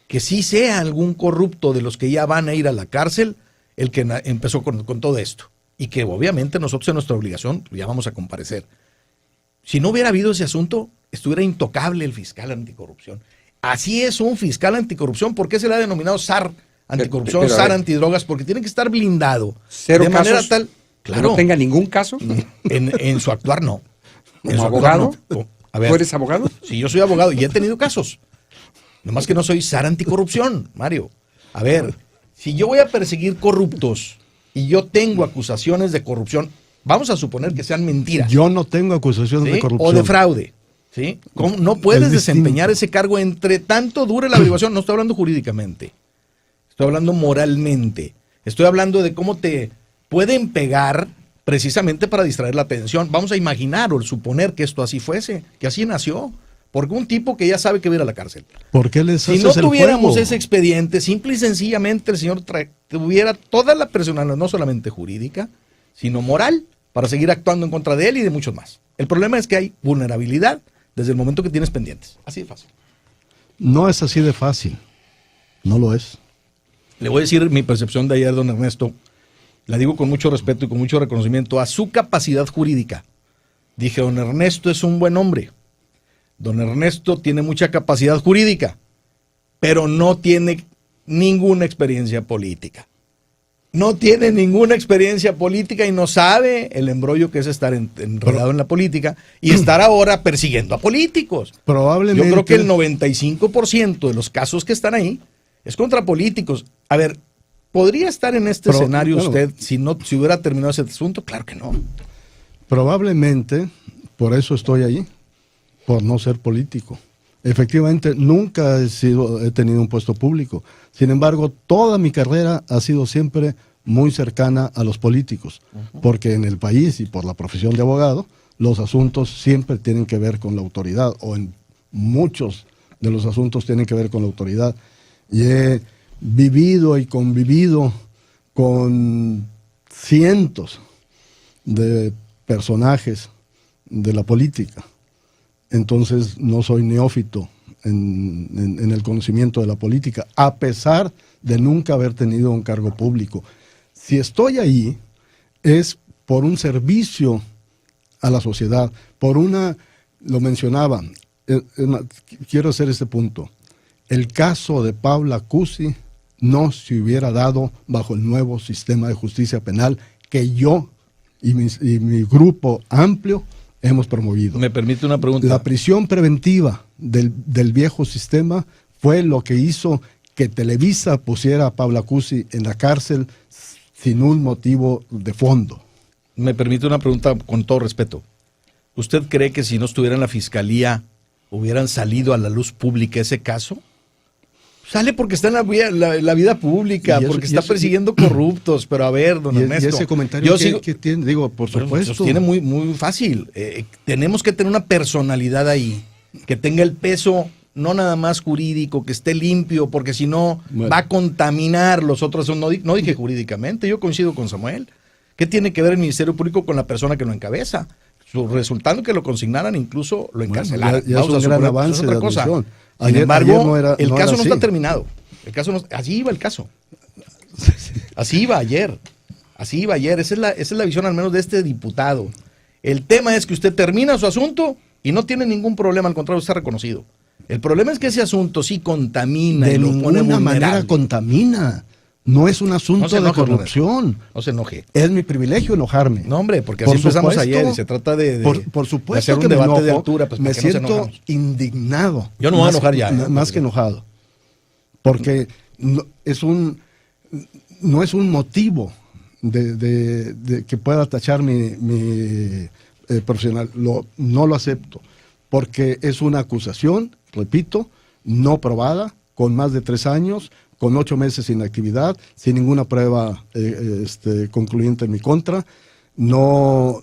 que sí sea algún corrupto de los que ya van a ir a la cárcel el que empezó con todo esto. Y que obviamente nosotros en nuestra obligación ya vamos a comparecer. Si no hubiera habido ese asunto, estuviera intocable el fiscal anticorrupción. Así es un fiscal anticorrupción. ¿Por qué se le ha denominado SAR anticorrupción, SAR antidrogas? Porque tiene que estar blindado. ¿Cero de casos? manera tal, ¿Que no tenga ningún caso? En su actuar no. ¿Como abogado? No. A ver, ¿Tú eres abogado? Sí, yo soy abogado y he tenido casos. Nomás que no soy SAR anticorrupción, Mario. A ver, si yo voy a perseguir corruptos y yo tengo acusaciones de corrupción, vamos a suponer que sean mentiras. Yo no tengo acusaciones ¿sí? de corrupción. O de fraude. ¿Sí? No puedes Es desempeñar distinto. ese cargo entre tanto dure la averiguación. No estoy hablando jurídicamente. Estoy hablando moralmente. Estoy hablando de cómo te pueden pegar precisamente para distraer la atención. Vamos a imaginar o suponer que esto así fuese, que así nació. Porque un tipo que ya sabe que va a ir a la cárcel. ¿Por qué les Si haces no el tuviéramos juego? ese expediente, simple y sencillamente el señor tuviera toda la personalidad, no solamente jurídica, sino moral, para seguir actuando en contra de él y de muchos más. El problema es que hay vulnerabilidad desde el momento que tienes pendientes. Así de fácil. No es así de fácil. No lo es. Le voy a decir mi percepción de ayer, don Ernesto. La digo con mucho respeto y con mucho reconocimiento a su capacidad jurídica. Dije, don Ernesto es un buen hombre. Don Ernesto tiene mucha capacidad jurídica, pero no tiene ninguna experiencia política. No tiene ninguna experiencia política y no sabe el embrollo que es estar enredado en la política y estar ahora persiguiendo a políticos. Probablemente. Yo creo que el 95% de los casos que están ahí es contra políticos. A ver, ¿podría estar en este escenario usted si hubiera terminado ese asunto? Claro que no. Probablemente, por eso estoy ahí, por no ser político. Efectivamente, nunca he tenido un puesto público. Sin embargo, toda mi carrera ha sido siempre muy cercana a los políticos, porque en el país y por la profesión de abogado, los asuntos siempre tienen que ver con la autoridad, o en muchos de los asuntos tienen que ver con la autoridad. Y he vivido y convivido con cientos de personajes de la política. Entonces no soy neófito en el conocimiento de la política, a pesar de nunca haber tenido un cargo público. Si estoy ahí, es por un servicio a la sociedad, por una, lo mencionaba, quiero hacer este punto. El caso de Paula Cusi no se hubiera dado bajo el nuevo sistema de justicia penal que yo y mi grupo amplio hemos promovido. ¿Me permite una pregunta? La prisión preventiva del viejo sistema fue lo que hizo que Televisa pusiera a Paula Cusi en la cárcel sin un motivo de fondo. Me permite una pregunta con todo respeto. ¿Usted cree que si no estuviera en la fiscalía hubieran salido a la luz pública ese caso? Sale porque está en la vida pública, Y eso- porque y está eso- persiguiendo corruptos. Pero a ver, don Y Ernesto. ese comentario yo que tiene, digo, por Pero supuesto. sostiene muy, muy fácil. Tenemos que tener una personalidad ahí, que tenga el peso no nada más jurídico, que esté limpio, porque si no Bueno. va a contaminar los otros. No dije jurídicamente, yo coincido con Samuel. ¿Qué tiene que ver el Ministerio Público con la persona que lo encabeza? Resultando que lo consignaran, incluso lo encarcelaran. ya es un gran suponer, avance es otra de cosa. admisión. Sin Ayer embargo, no era el caso no así. está terminado. El caso no, así iba el caso. Así iba ayer. Así iba ayer. Esa es la visión al menos de este diputado. El tema es que usted termina su asunto y no tiene ningún problema, al contrario, está reconocido. El problema es que ese asunto sí contamina De y lo pone ninguna manera vulnerable. contamina. No es un asunto No se de enoje, corrupción. No se enoje. Es mi privilegio enojarme. No, hombre, porque Por así empezamos supuesto, ayer y se trata de por supuesto hacer un que debate me enojo, de altura. Pues, me ¿para qué nos siento enojamos? indignado. Yo no me voy a Más- enojar ya, Más que enojado. Porque no es un motivo de que pueda tachar mi profesional. No lo acepto. Porque es una acusación, repito, no probada, con más de 3 años, con 8 meses sin actividad, sin ninguna prueba concluyente en mi contra. No,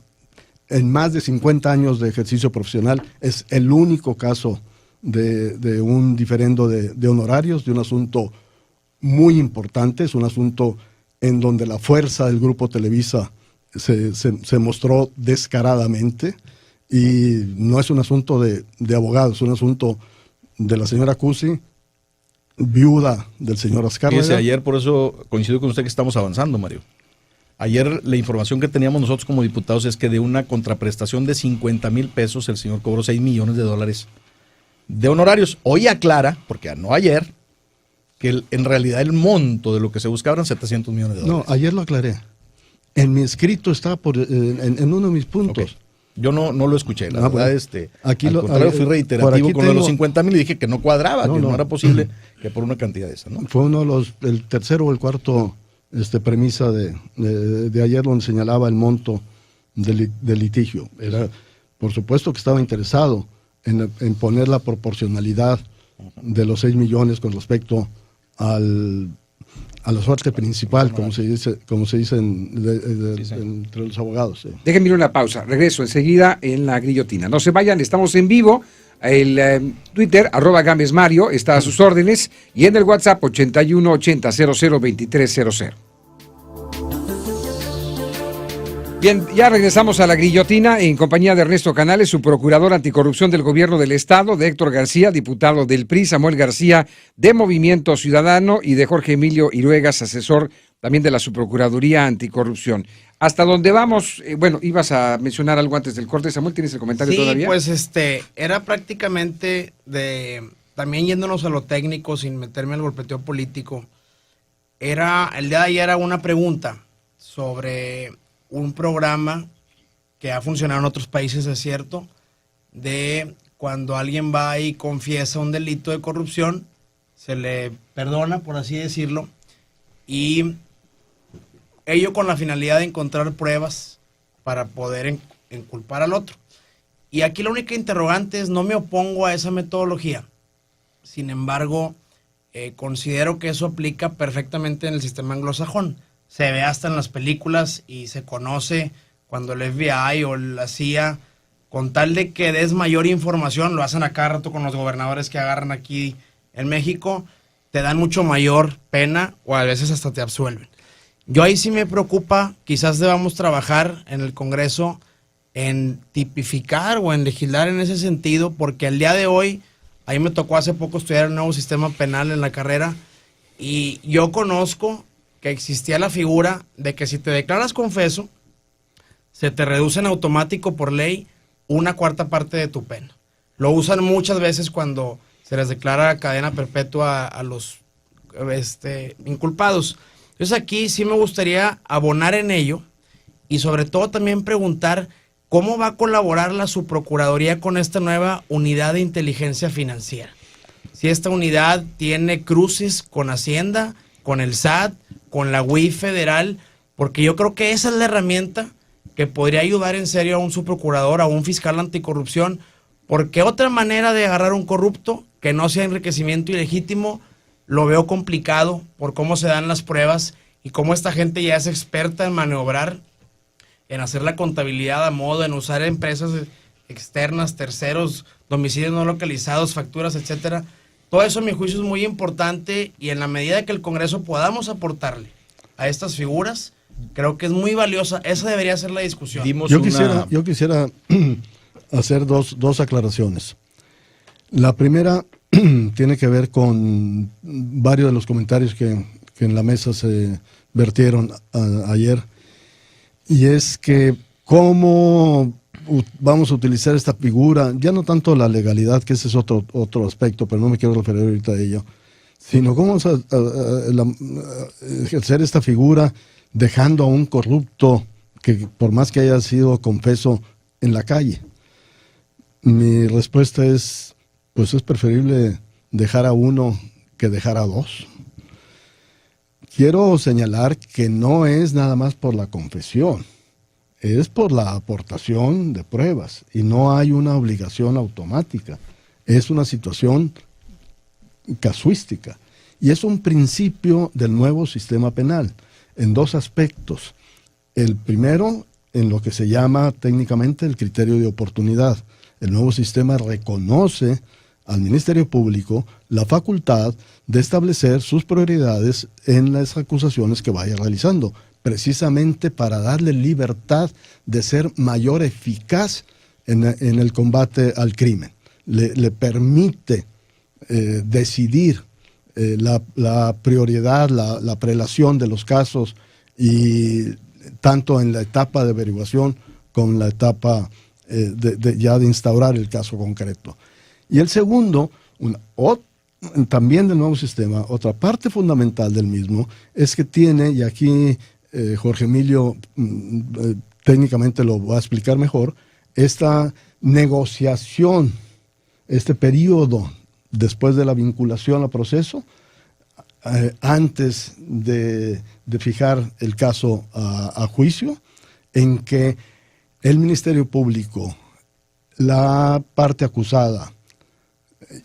en más de 50 años de ejercicio profesional, es el único caso de un diferendo de honorarios, de un asunto muy importante, es un asunto en donde la fuerza del Grupo Televisa se mostró descaradamente, y no es un asunto de abogados, es un asunto de la señora Cusi, viuda del señor Azcárraga. Fíjese, ayer por eso coincido con usted que estamos avanzando, Mario. Ayer la información que teníamos nosotros como diputados es que de una contraprestación de 50,000 pesos el señor cobró $6 millones de honorarios. Hoy aclara, porque no ayer, que en realidad el monto de lo que se buscaba eran $700 millones. No, ayer lo aclaré. En mi escrito está en uno de mis puntos. Ok. Yo no lo escuché, la verdad, bueno. Aquí Al contrario, fui por reiterativo aquí con lo de los tengo- 50,000 y dije que no cuadraba, que no No. era posible que por una cantidad de esa, ¿no? Fue uno de el tercero o el cuarto premisa de ayer, donde señalaba el monto del litigio. Por supuesto que estaba interesado en poner la proporcionalidad de los 6 millones con respecto a la suerte principal, como se dice entre los abogados. Sí. Déjenme ir una pausa. Regreso enseguida en la guillotina. No se vayan, estamos en vivo. El Twitter, @GamesMario, está a sus órdenes. Y en el WhatsApp, 8180002300. Bien, ya regresamos a la guillotina en compañía de Ernesto Canales, su procurador anticorrupción del gobierno del estado, de Héctor García, diputado del PRI, Samuel García, de Movimiento Ciudadano, y de Jorge Emilio Iruegas, asesor también de la subprocuraduría anticorrupción. Hasta donde vamos, bueno, ibas a mencionar algo antes del corte, Samuel, ¿tienes el comentario todavía? Sí, pues era prácticamente también yéndonos a lo técnico, sin meterme al golpeteo político. El día de ayer era una pregunta sobre un programa que ha funcionado en otros países, es cierto, de cuando alguien va y confiesa un delito de corrupción, se le perdona, por así decirlo, y ello con la finalidad de encontrar pruebas para poder inculpar al otro. Y aquí la única interrogante es, no me opongo a esa metodología, sin embargo, considero que eso aplica perfectamente en el sistema anglosajón. Se ve hasta en las películas y se conoce cuando el FBI o la CIA, con tal de que des mayor información, lo hacen a cada rato con los gobernadores que agarran aquí en México, te dan mucho mayor pena o a veces hasta te absuelven. Yo ahí sí me preocupa, quizás debamos trabajar en el Congreso en tipificar o en legislar en ese sentido, porque al día de hoy, ahí me tocó hace poco estudiar el nuevo sistema penal en la carrera, y yo conozco que existía la figura de que si te declaras confeso, se te reduce en automático por ley 1/4 parte de tu pena. Lo usan muchas veces cuando se les declara cadena perpetua a los inculpados. Entonces aquí sí me gustaría abonar en ello y sobre todo también preguntar cómo va a colaborar la subprocuraduría con esta nueva unidad de inteligencia financiera. Si esta unidad tiene cruces con Hacienda, con el SAT, con la UIF federal, porque yo creo que esa es la herramienta que podría ayudar en serio a un subprocurador, a un fiscal anticorrupción, porque otra manera de agarrar a un corrupto que no sea enriquecimiento ilegítimo lo veo complicado por cómo se dan las pruebas y cómo esta gente ya es experta en maniobrar, en hacer la contabilidad a modo, en usar empresas externas, terceros, domicilios no localizados, facturas, etcétera. Todo eso, a mi juicio, es muy importante y en la medida que el Congreso podamos aportarle a estas figuras, creo que es muy valiosa. Esa debería ser la discusión. Yo quisiera hacer dos aclaraciones. La primera tiene que ver con varios de los comentarios que en la mesa se vertieron ayer, y es que cómo vamos a utilizar esta figura, ya no tanto la legalidad, que ese es otro aspecto, pero no me quiero referir ahorita a ello, sino cómo vamos a ejercer esta figura dejando a un corrupto que por más que haya sido confeso en la calle. Mi respuesta es, pues es preferible dejar a uno que dejar a dos. Quiero señalar que no es nada más por la confesión, es por la aportación de pruebas y no hay una obligación automática. Es una situación casuística y es un principio del nuevo sistema penal en dos aspectos. El primero, en lo que se llama técnicamente el criterio de oportunidad. El nuevo sistema reconoce al Ministerio Público la facultad de establecer sus prioridades en las acusaciones que vaya realizando, precisamente para darle libertad de ser mayor eficaz en el combate al crimen. Le permite decidir la prioridad, la prelación de los casos, y tanto en la etapa de averiguación como en la etapa ya de instaurar el caso concreto. Y el segundo, también del nuevo sistema, otra parte fundamental del mismo, es que tiene, y aquí Jorge Emilio técnicamente lo va a explicar mejor, esta negociación, este periodo después de la vinculación al proceso, antes de fijar el caso a juicio, en que el Ministerio Público, la parte acusada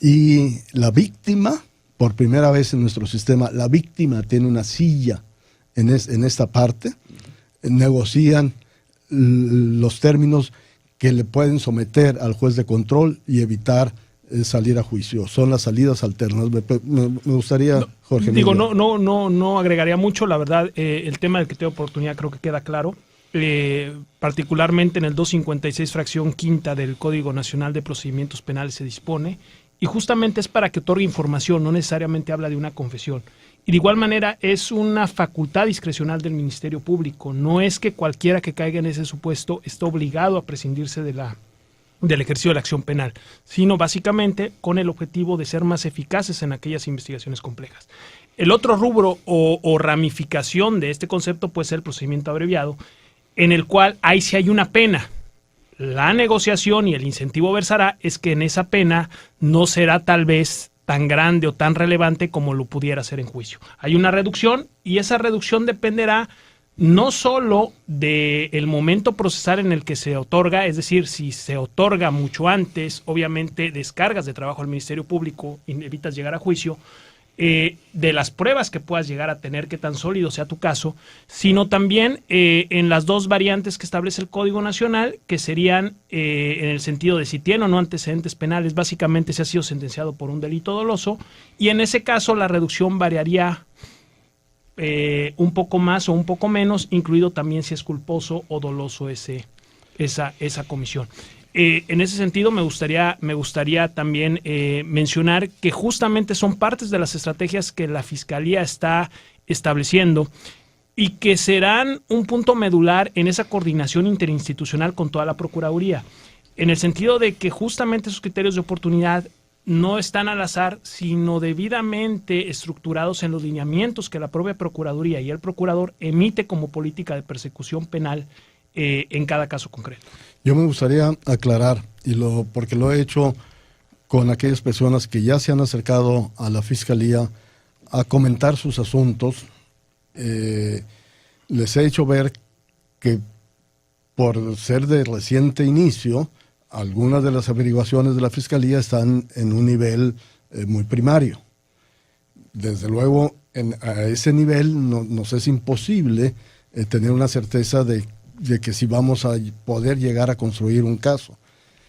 y la víctima, por primera vez en nuestro sistema, la víctima tiene una silla en esta parte, negocian los términos que le pueden someter al juez de control y evitar salir a juicio. Son las salidas alternas. Me gustaría, Jorge. Digo, no agregaría mucho. La verdad, el tema del criterio de oportunidad creo que queda claro. Particularmente en el 256 fracción quinta del Código Nacional de Procedimientos Penales se dispone, y justamente es para que otorgue información, no necesariamente habla de una confesión. Y de igual manera es una facultad discrecional del Ministerio Público. No es que cualquiera que caiga en ese supuesto está obligado a prescindirse del ejercicio de la acción penal, sino básicamente con el objetivo de ser más eficaces en aquellas investigaciones complejas. El otro rubro o ramificación de este concepto puede ser el procedimiento abreviado, en el cual ahí sí hay una pena. La negociación y el incentivo versará es que en esa pena no será tal vez tan grande o tan relevante como lo pudiera ser en juicio. Hay una reducción y esa reducción dependerá no solo del momento procesal en el que se otorga, es decir, si se otorga mucho antes, obviamente descargas de trabajo al Ministerio Público y evitas llegar a juicio, de las pruebas que puedas llegar a tener, que tan sólido sea tu caso, sino también en las dos variantes que establece el Código Nacional, que serían en el sentido de si tiene o no antecedentes penales, básicamente si ha sido sentenciado por un delito doloso, y en ese caso la reducción variaría un poco más o un poco menos, incluido también si es culposo o doloso esa comisión. En ese sentido me gustaría también mencionar que justamente son partes de las estrategias que la Fiscalía está estableciendo y que serán un punto medular en esa coordinación interinstitucional con toda la Procuraduría, en el sentido de que justamente esos criterios de oportunidad no están al azar, sino debidamente estructurados en los lineamientos que la propia Procuraduría y el Procurador emite como política de persecución penal en cada caso concreto. Yo me gustaría aclarar, porque lo he hecho con aquellas personas que ya se han acercado a la Fiscalía a comentar sus asuntos, les he hecho ver que por ser de reciente inicio, algunas de las averiguaciones de la Fiscalía están en un nivel muy primario. desde luego a ese nivel nos es imposible tener una certeza de que si vamos a poder llegar a construir un caso.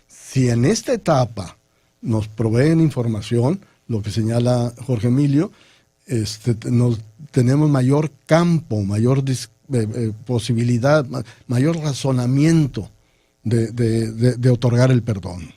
Si en esta etapa nos proveen información, lo que señala Jorge Emilio, tenemos mayor campo, mayor posibilidad, mayor razonamiento de otorgar el perdón.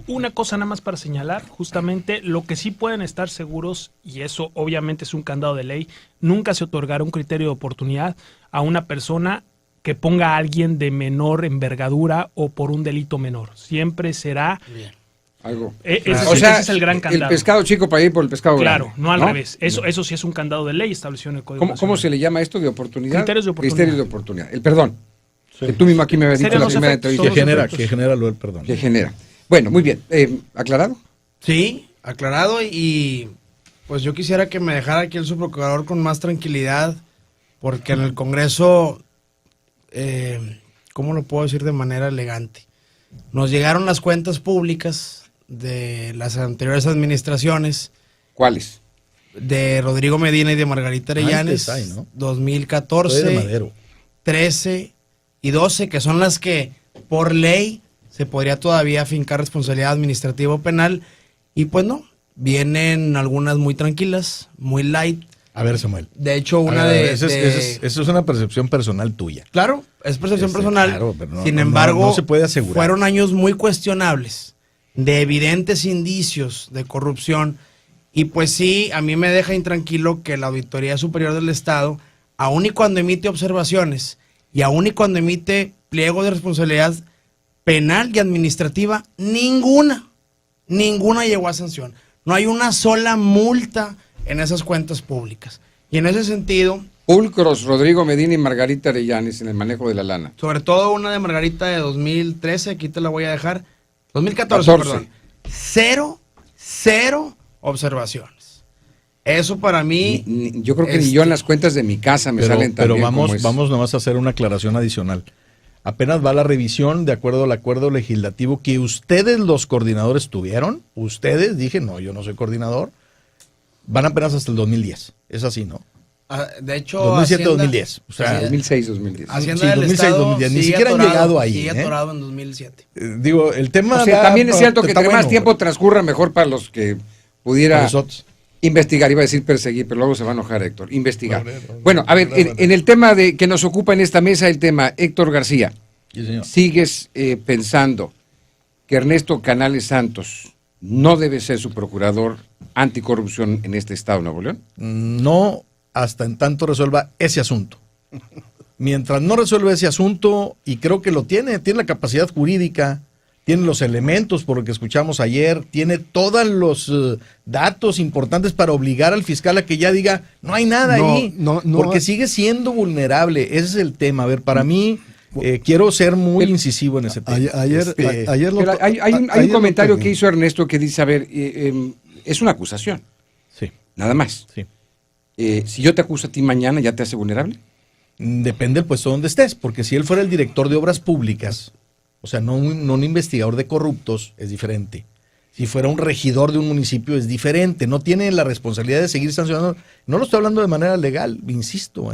Una cosa nada más para señalar, justamente lo que sí pueden estar seguros, y eso obviamente es un candado de ley, nunca se otorgará un criterio de oportunidad a una persona que ponga a alguien de menor envergadura o por un delito menor. Siempre será... Bien. Algo. Ese es el gran candado. El pescado chico para ir por el pescado Claro, grande. no al revés. Eso sí es un candado de ley establecido en el Código ¿Cómo se Nacional. le llama esto de oportunidad? Criterios de oportunidad. Criterios de oportunidad. El perdón. Que tú mismo aquí me habías dicho en la Serían los primera efectos, entrevista. son Que genera lo del perdón. Que genera. Bueno, muy bien. ¿Aclarado? Sí, aclarado, y pues yo quisiera que me dejara aquí el subprocurador con más tranquilidad, porque en el Congreso, ¿cómo lo puedo decir de manera elegante? Nos llegaron las cuentas públicas de las anteriores administraciones, ¿Cuáles? de Rodrigo Medina y de Margarita Arellanes, Antes hay, ¿no? 2014, Soy de Madero. 13 y 12, que son las que por ley se podría todavía fincar responsabilidad administrativa o penal, y pues no, vienen algunas muy tranquilas, muy light. A ver, Samuel. De hecho, una A ver, de... eso es una percepción personal tuya. Claro, es percepción personal. Claro, pero no- Sin no- embargo, no se puede asegurar. fueron años muy cuestionables, de evidentes indicios de corrupción, y pues sí, a mí me deja intranquilo que la Auditoría Superior del Estado, aun y cuando emite observaciones, y aun y cuando emite pliego de responsabilidad penal y administrativa, ninguna llegó a sanción. No hay una sola multa en esas cuentas públicas. Y en ese sentido, Pulcros, Rodrigo Medina y Margarita Arellanes en el manejo de la lana. sobre todo una de Margarita de 2013, aquí te la voy a dejar, 2014, 14. perdón. Cero observaciones. Eso para mí... Yo creo que ni yo en las cuentas de mi casa me salen tan Pero bien como vamos, es. vamos nomás a hacer una aclaración adicional. Apenas va la revisión de acuerdo al acuerdo legislativo que ustedes los coordinadores tuvieron. Ustedes, dije, no, yo no soy coordinador. Van apenas hasta el 2010. Es así, ¿no? De hecho, 2007, Hacienda- 2010. O sea, 2006, 2010. Hacienda Sí, del 2006, Estado 2010, ni sigue siquiera han atorado, llegado ahí, sigue ¿eh? atorado en 2007. Digo, el tema... O sea, también es cierto que está entre más bueno, tiempo transcurra, mejor para los que pudiera para nosotros. investigar. Iba a decir perseguir, pero luego se va a enojar Héctor. Investigar. No. Bueno, a ver, en el tema de que nos ocupa en esta mesa, el tema, Héctor García, Sí, señor. ¿sigues pensando que Ernesto Canales Santos no debe ser su procurador anticorrupción en este estado de Nuevo León? No hasta en tanto resuelva ese asunto. Mientras no resuelva ese asunto, y creo que lo tiene la capacidad jurídica, tiene los elementos por lo que escuchamos ayer, tiene todos los datos importantes para obligar al fiscal a que ya diga, no hay nada ahí, porque sigue siendo vulnerable. Ese es el tema. A ver, para mí, quiero ser muy incisivo en ese tema. Ayer Pero hay un comentario que hizo Ernesto que dice, a ver, es una acusación, Sí, nada más. sí. Si yo te acuso a ti mañana, ¿ya te hace vulnerable? Depende del puesto donde estés, porque si él fuera el director de obras públicas, o sea, no un investigador de corruptos, es diferente. Si fuera un regidor de un municipio, es diferente. No tiene la responsabilidad de seguir sancionando. No lo estoy hablando de manera legal, insisto,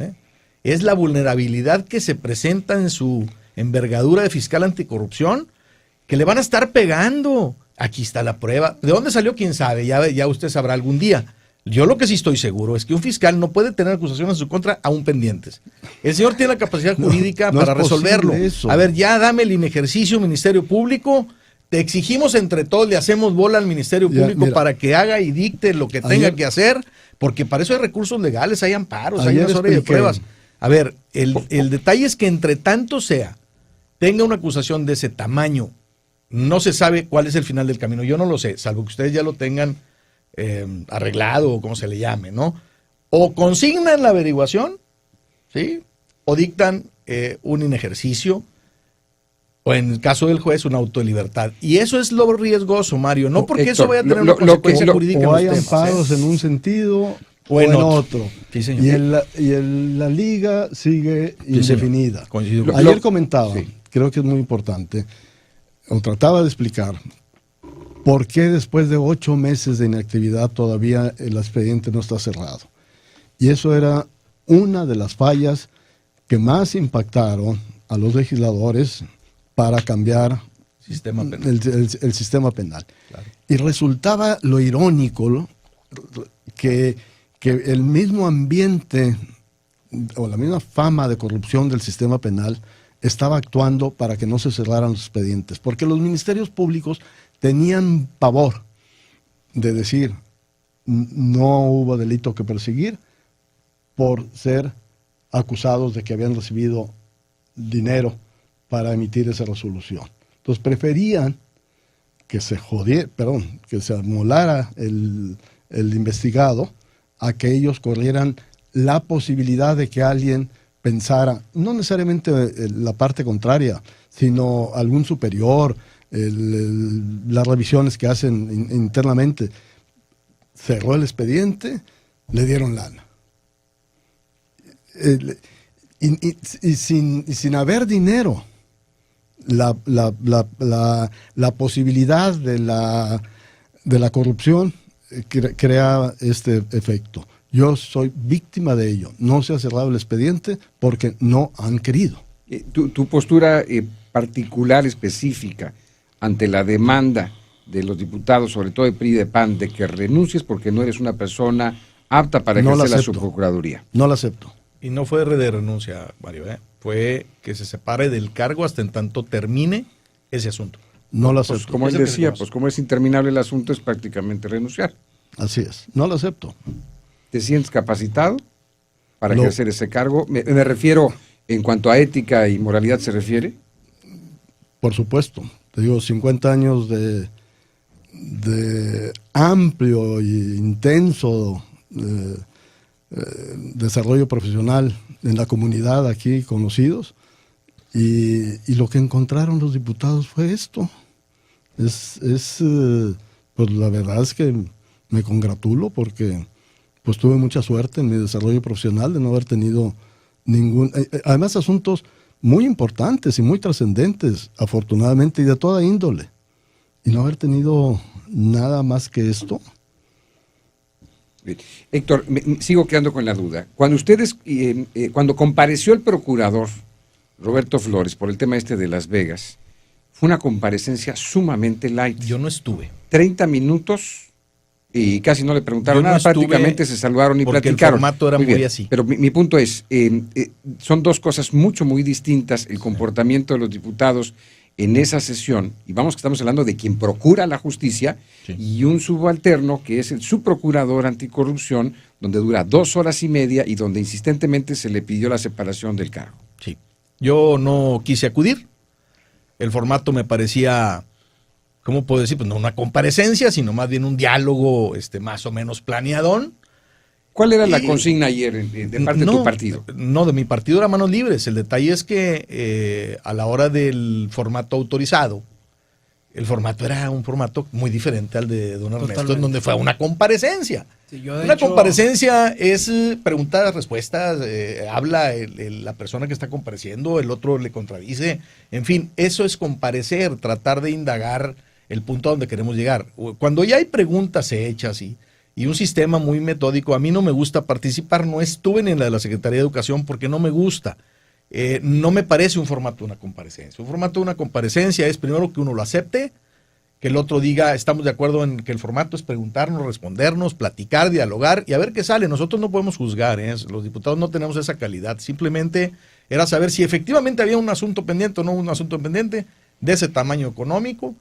es la vulnerabilidad que se presenta en su envergadura de fiscal anticorrupción, que le van a estar pegando. Aquí está la prueba. ¿De dónde salió? ¿Quién sabe? Ya usted sabrá algún día. Yo lo que sí estoy seguro es que un fiscal no puede tener acusaciones en su contra aún pendientes. El señor tiene la capacidad jurídica no para es posible resolverlo. eso. A ver, ya dame el inejercicio Ministerio Público. Te exigimos entre todos, le hacemos bola al Ministerio Ya, Público mira. para que haga y dicte lo que tenga Ayer- que hacer, porque para eso hay recursos legales, hay amparos, hay Ayer una serie de expliqué. pruebas. A ver, el detalle es que entre tanto tenga una acusación de ese tamaño, no se sabe cuál es el final del camino. Yo no lo sé, salvo que ustedes ya lo tengan arreglado o como se le llame, ¿no? O consignan la averiguación, ¿sí? O dictan un inejercicio, o en el caso del juez, un auto de libertad. Y eso es lo riesgoso, Mario, no porque Héctor, eso vaya a tener lo una consecuencia que- jurídica en o los hay temas, amparos en un sentido O en otro. Sí, señor. Y la liga sigue indefinida. Coincido con- Ayer comentaba, Sí. creo que es muy importante, o trataba de explicar, ¿por qué después de 8 meses de inactividad todavía el expediente no está cerrado? Y eso era una de las fallas que más impactaron a los legisladores para cambiar Sistema penal. el sistema penal. Claro. Y resultaba lo irónico, ¿no? que el mismo ambiente o la misma fama de corrupción del sistema penal estaba actuando para que no se cerraran los expedientes, porque los ministerios públicos tenían pavor de decir no hubo delito que perseguir por ser acusados de que habían recibido dinero para emitir esa resolución. Entonces preferían que se que se amolara el investigado a que ellos corrieran la posibilidad de que alguien pensara, no necesariamente la parte contraria, sino algún superior, las revisiones que hacen internamente. Cerró el expediente, le dieron lana. Y sin haber dinero, la posibilidad de la corrupción crea este efecto. Yo soy víctima de ello. No se ha cerrado el expediente porque no han querido. Tu postura particular, específica, ante la demanda de los diputados, sobre todo de PRI y de PAN, de que renuncies porque no eres una persona apta para ejercer la subprocuraduría. No la acepto. Y no fue de renuncia, Mario, fue que se separe del cargo hasta en tanto termine ese asunto. No la Pues acepto. como él Es lo que decía, hacemos. pues como es interminable el asunto, es prácticamente renunciar. Así es. No la acepto. ¿Te sientes capacitado para No. ejercer ese cargo? Me refiero en cuanto a ética y moralidad se refiere. Por supuesto. Te digo, 50 años de amplio e intenso desarrollo profesional en la comunidad aquí conocidos, y lo que encontraron los diputados fue esto. Pues la verdad es que me congratulo porque pues tuve mucha suerte en mi desarrollo profesional de no haber tenido además asuntos muy importantes y muy trascendentes, afortunadamente, y de toda índole, y no haber tenido nada más que esto. Bien. Héctor, sigo quedando con la duda. Cuando compareció el procurador Roberto Flores por el tema de Las Vegas, fue una comparecencia sumamente light. Yo no estuve. 30 minutos y casi no le preguntaron Yo no nada, estuve prácticamente se saludaron y porque platicaron. el formato era muy bien, así. Pero mi punto es, son dos cosas muy distintas, el comportamiento de los diputados en esa sesión, y vamos que estamos hablando de quien procura la justicia, Sí. y un subalterno que es el subprocurador anticorrupción, donde dura 2 horas y media y donde insistentemente se le pidió la separación del cargo. Sí. Yo no quise acudir. El formato me parecía, ¿cómo puedo decir? Pues no una comparecencia, sino más bien un diálogo más o menos planeadón. ¿Cuál era la Y- consigna ayer de parte de tu partido? No, de mi partido era manos libres. El detalle es que a la hora del formato autorizado, el formato era un formato muy diferente al de don Ernesto, Totalmente. en donde fue una comparecencia. Sí, yo de Una hecho- comparecencia es preguntas, respuestas, habla la persona que está compareciendo, el otro le contradice, en fin, eso es comparecer, tratar de indagar el punto a donde queremos llegar. Cuando ya hay preguntas hechas y un sistema muy metódico, a mí no me gusta participar, no estuve en la de la Secretaría de Educación porque no me gusta. No me parece un formato de una comparecencia. Un formato de una comparecencia es primero que uno lo acepte, que el otro diga, estamos de acuerdo en que el formato es preguntarnos, respondernos, platicar, dialogar y a ver qué sale. Nosotros no podemos juzgar, los diputados no tenemos esa calidad. Simplemente era saber si efectivamente había un asunto pendiente o no un asunto pendiente de ese tamaño económico,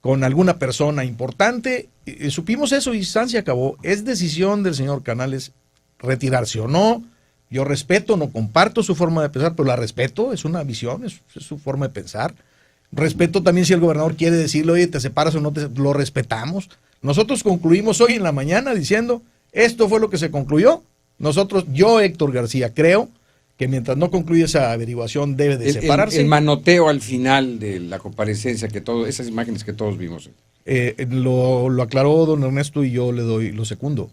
con alguna persona importante. Supimos eso y San se acabó. Es decisión del señor Canales retirarse o no. Yo respeto, no comparto su forma de pensar, pero la respeto, es una visión, es su forma de pensar. Respeto también si el gobernador quiere decirle, oye, te separas o no, lo respetamos. Nosotros concluimos hoy en la mañana diciendo, esto fue lo que se concluyó. Yo, Héctor García, creo que mientras no concluya esa averiguación debe de separarse. El manoteo al final de la comparecencia, esas imágenes que todos vimos. Lo aclaró don Ernesto y yo lo secundo.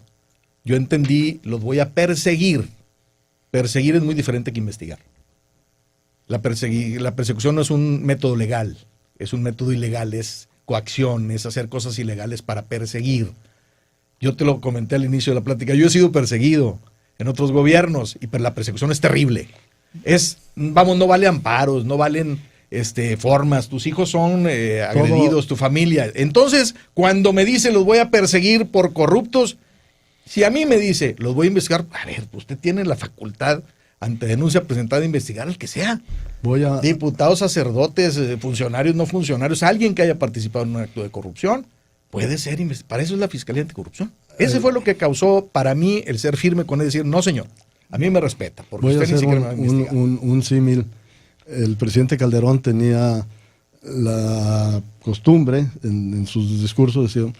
Yo entendí, los voy a perseguir. Perseguir es muy diferente que investigar. La persecución no es un método legal, es un método ilegal, es coacción, es hacer cosas ilegales para perseguir. Yo te lo comenté al inicio de la plática, yo he sido perseguido en otros gobiernos y la persecución es terrible. No vale amparos, no valen formas, tus hijos son agredidos, tu familia. Entonces, cuando me dice los voy a perseguir por corruptos, si a mí me dice los voy a investigar, a ver, usted tiene la facultad ante denuncia presentada de investigar al que sea. Diputados, sacerdotes, funcionarios, no funcionarios, alguien que haya participado en un acto de corrupción, puede ser, para eso es la Fiscalía Anticorrupción. Ese fue lo que causó para mí el ser firme con él, decir, no señor, a mí me respeta, porque voy usted a hacer ni siquiera me va a investigar. un símil. El presidente Calderón tenía la costumbre, en sus discursos, decía,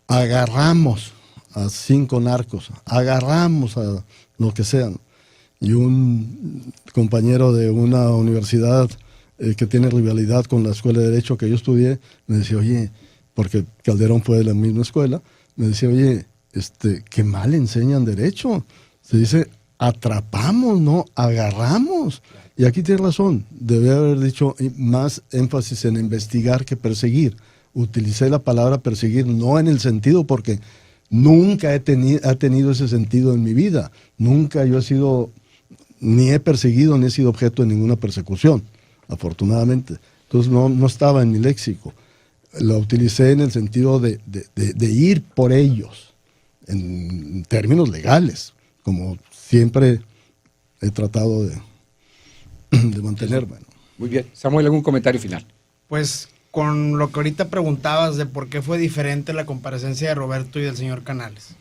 agarramos a 5 narcos, agarramos a lo que sean. Y un compañero de una universidad que tiene rivalidad con la escuela de Derecho que yo estudié, me decía, oye, porque Calderón fue de la misma escuela, me decía, oye, qué mal enseñan Derecho. Se dice, atrapamos, no agarramos. Y aquí tiene razón, debe haber dicho más énfasis en investigar que perseguir. Utilicé la palabra perseguir no en el sentido porque nunca he tenido ese sentido en mi vida. Nunca yo he sido, ni he perseguido, ni he sido objeto de ninguna persecución, afortunadamente. Entonces no estaba en mi léxico. La utilicé en el sentido de ir por ellos, en términos legales, como siempre he tratado de mantenerme. Muy bien. Samuel, ¿algún comentario final? Pues con lo que ahorita preguntabas de por qué fue diferente la comparecencia de Roberto y del señor Canales.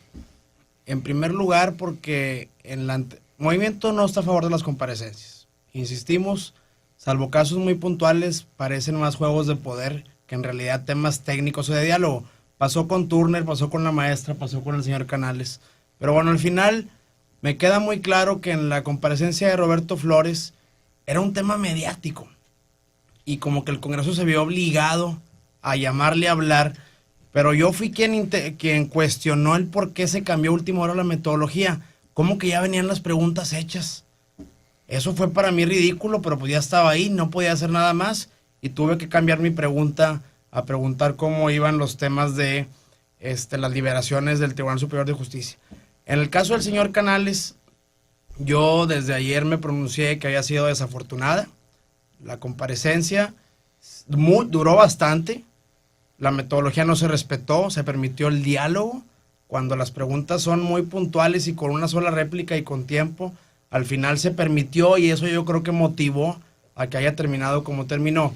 En primer lugar, porque el movimiento no está a favor de las comparecencias. Insistimos, salvo casos muy puntuales, parecen más juegos de poder que en realidad temas técnicos o de diálogo. Pasó con Turner, pasó con la maestra, pasó con el señor Canales. Pero bueno, al final me queda muy claro que en la comparecencia de Roberto Flores era un tema mediático. Y como que el Congreso se vio obligado a llamarle a hablar, pero yo fui quien cuestionó el por qué se cambió a última hora la metodología. ¿Cómo que ya venían las preguntas hechas? Eso fue para mí ridículo, pero pues ya estaba ahí, no podía hacer nada más y tuve que cambiar mi pregunta a preguntar cómo iban los temas de las liberaciones del Tribunal Superior de Justicia. En el caso del señor Canales, yo desde ayer me pronuncié que había sido desafortunada. La comparecencia duró bastante, la metodología no se respetó, se permitió el diálogo. Cuando las preguntas son muy puntuales y con una sola réplica y con tiempo, al final se permitió y eso yo creo que motivó a que haya terminado como terminó.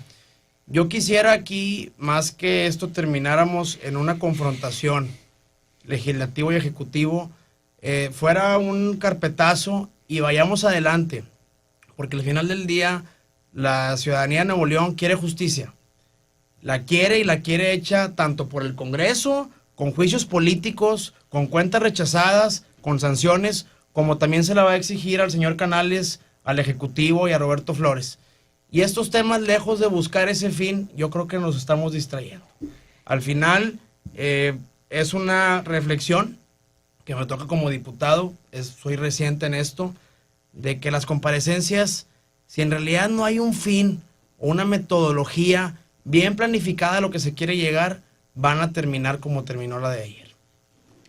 Yo quisiera aquí, más que esto, termináramos en una confrontación legislativo y ejecutivo, fuera un carpetazo y vayamos adelante, porque al final del día la ciudadanía de Nuevo León quiere justicia. La quiere y la quiere hecha tanto por el Congreso, con juicios políticos, con cuentas rechazadas, con sanciones, como también se la va a exigir al señor Canales, al Ejecutivo y a Roberto Flores. Y estos temas, lejos de buscar ese fin, yo creo que nos estamos distrayendo. Al final, es una reflexión que me toca como diputado, soy reciente en esto, de que las comparecencias, si en realidad no hay un fin o una metodología bien planificada a lo que se quiere llegar, van a terminar como terminó la de ayer.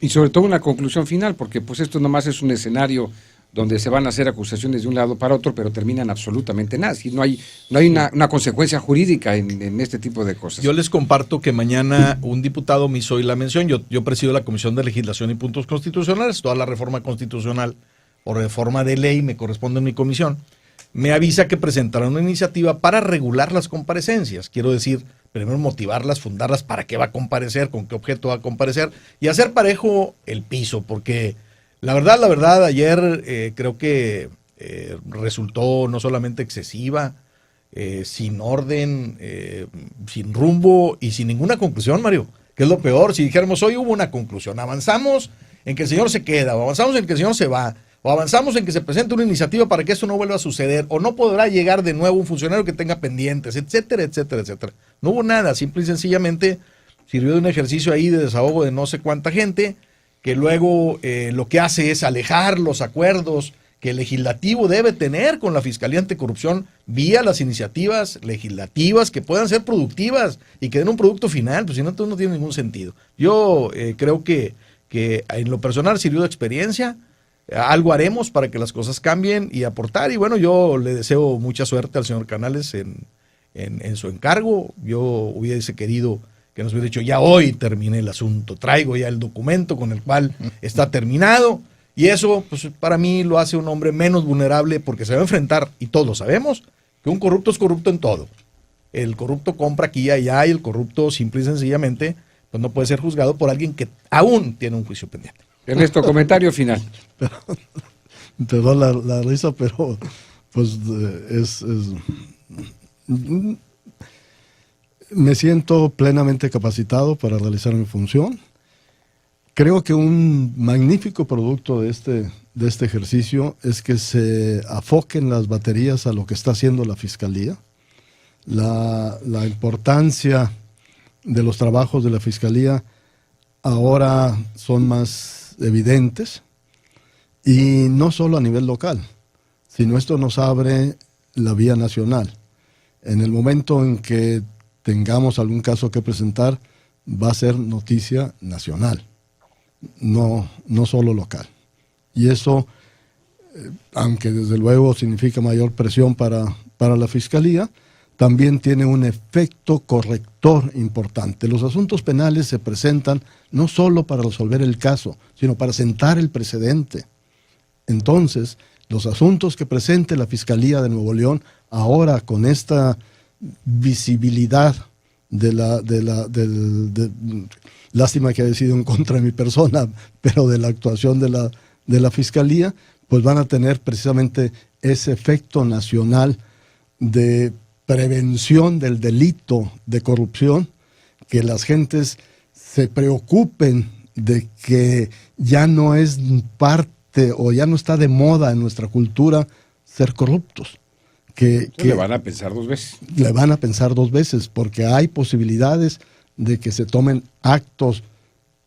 Y sobre todo una conclusión final, porque pues esto nomás es un escenario donde se van a hacer acusaciones de un lado para otro, pero terminan absolutamente nada. Si no hay una consecuencia jurídica en este tipo de cosas. Yo les comparto que mañana un diputado me hizo hoy la mención, yo presido la Comisión de Legislación y Puntos Constitucionales, toda la reforma constitucional o reforma de ley me corresponde en mi comisión, me avisa que presentará una iniciativa para regular las comparecencias. Quiero decir, primero motivarlas, fundarlas, para qué va a comparecer, con qué objeto va a comparecer y hacer parejo el piso, porque la verdad, ayer creo que resultó no solamente excesiva, sin orden, sin rumbo y sin ninguna conclusión, Mario, que es lo peor. Si dijéramos hoy hubo una conclusión, avanzamos en que el señor se queda, o avanzamos en que el señor se va, o avanzamos en que se presente una iniciativa para que esto no vuelva a suceder, o no podrá llegar de nuevo un funcionario que tenga pendientes, etcétera, etcétera, etcétera. No hubo nada, simple y sencillamente sirvió de un ejercicio ahí de desahogo de no sé cuánta gente, que luego lo que hace es alejar los acuerdos que el legislativo debe tener con la Fiscalía Anticorrupción vía las iniciativas legislativas que puedan ser productivas y que den un producto final, pues si no, entonces no tiene ningún sentido. Yo creo que en lo personal sirvió de experiencia, algo haremos para que las cosas cambien y aportar, y bueno, yo le deseo mucha suerte al señor Canales en su encargo. Yo hubiese querido que nos hubiera dicho, ya hoy terminé el asunto, traigo ya el documento con el cual está terminado, y eso pues para mí lo hace un hombre menos vulnerable, porque se va a enfrentar, y todos sabemos, que un corrupto es corrupto en todo. El corrupto compra aquí y allá, y el corrupto simple y sencillamente pues no puede ser juzgado por alguien que aún tiene un juicio pendiente. Ernesto, comentario final. Te doy la risa, pero pues me siento plenamente capacitado para realizar mi función. Creo que un magnífico producto de este ejercicio es que se afoquen las baterías a lo que está haciendo la Fiscalía. La importancia de los trabajos de la Fiscalía ahora son más evidentes, y no solo a nivel local, sino esto nos abre la vía nacional. En el momento en que tengamos algún caso que presentar, va a ser noticia nacional, no solo local. Y eso, aunque desde luego significa mayor presión para la Fiscalía, también tiene un efecto corrector importante. Los asuntos penales se presentan no solo para resolver el caso, sino para sentar el precedente. Entonces, los asuntos que presente la Fiscalía de Nuevo León, ahora con esta visibilidad lástima que haya sido en contra de mi persona, pero de la actuación de la Fiscalía, pues van a tener precisamente ese efecto nacional de prevención del delito de corrupción, que las gentes se preocupen de que ya no es parte o ya no está de moda en nuestra cultura ser corruptos. Que le van a pensar dos veces. Le van a pensar dos veces, porque hay posibilidades de que se tomen actos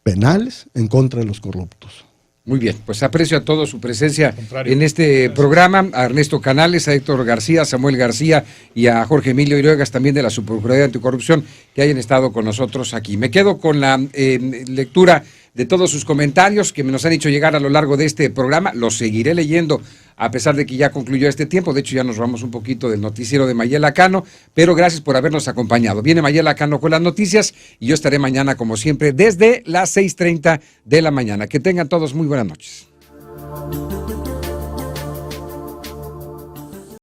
penales en contra de los corruptos. Muy bien, pues aprecio a todos su presencia en este programa, a Ernesto Canales, a Héctor García, a Samuel García y a Jorge Emilio Iruegas, también de la Subprocuraduría Anticorrupción, que hayan estado con nosotros aquí. Me quedo con la lectura de todos sus comentarios que me nos han hecho llegar a lo largo de este programa. Los seguiré leyendo a pesar de que ya concluyó este tiempo. De hecho, ya nos vamos un poquito del noticiero de Mayela Cano, pero gracias por habernos acompañado. Viene Mayela Cano con las noticias y yo estaré mañana, como siempre, desde las 6:30 de la mañana. Que tengan todos muy buenas noches.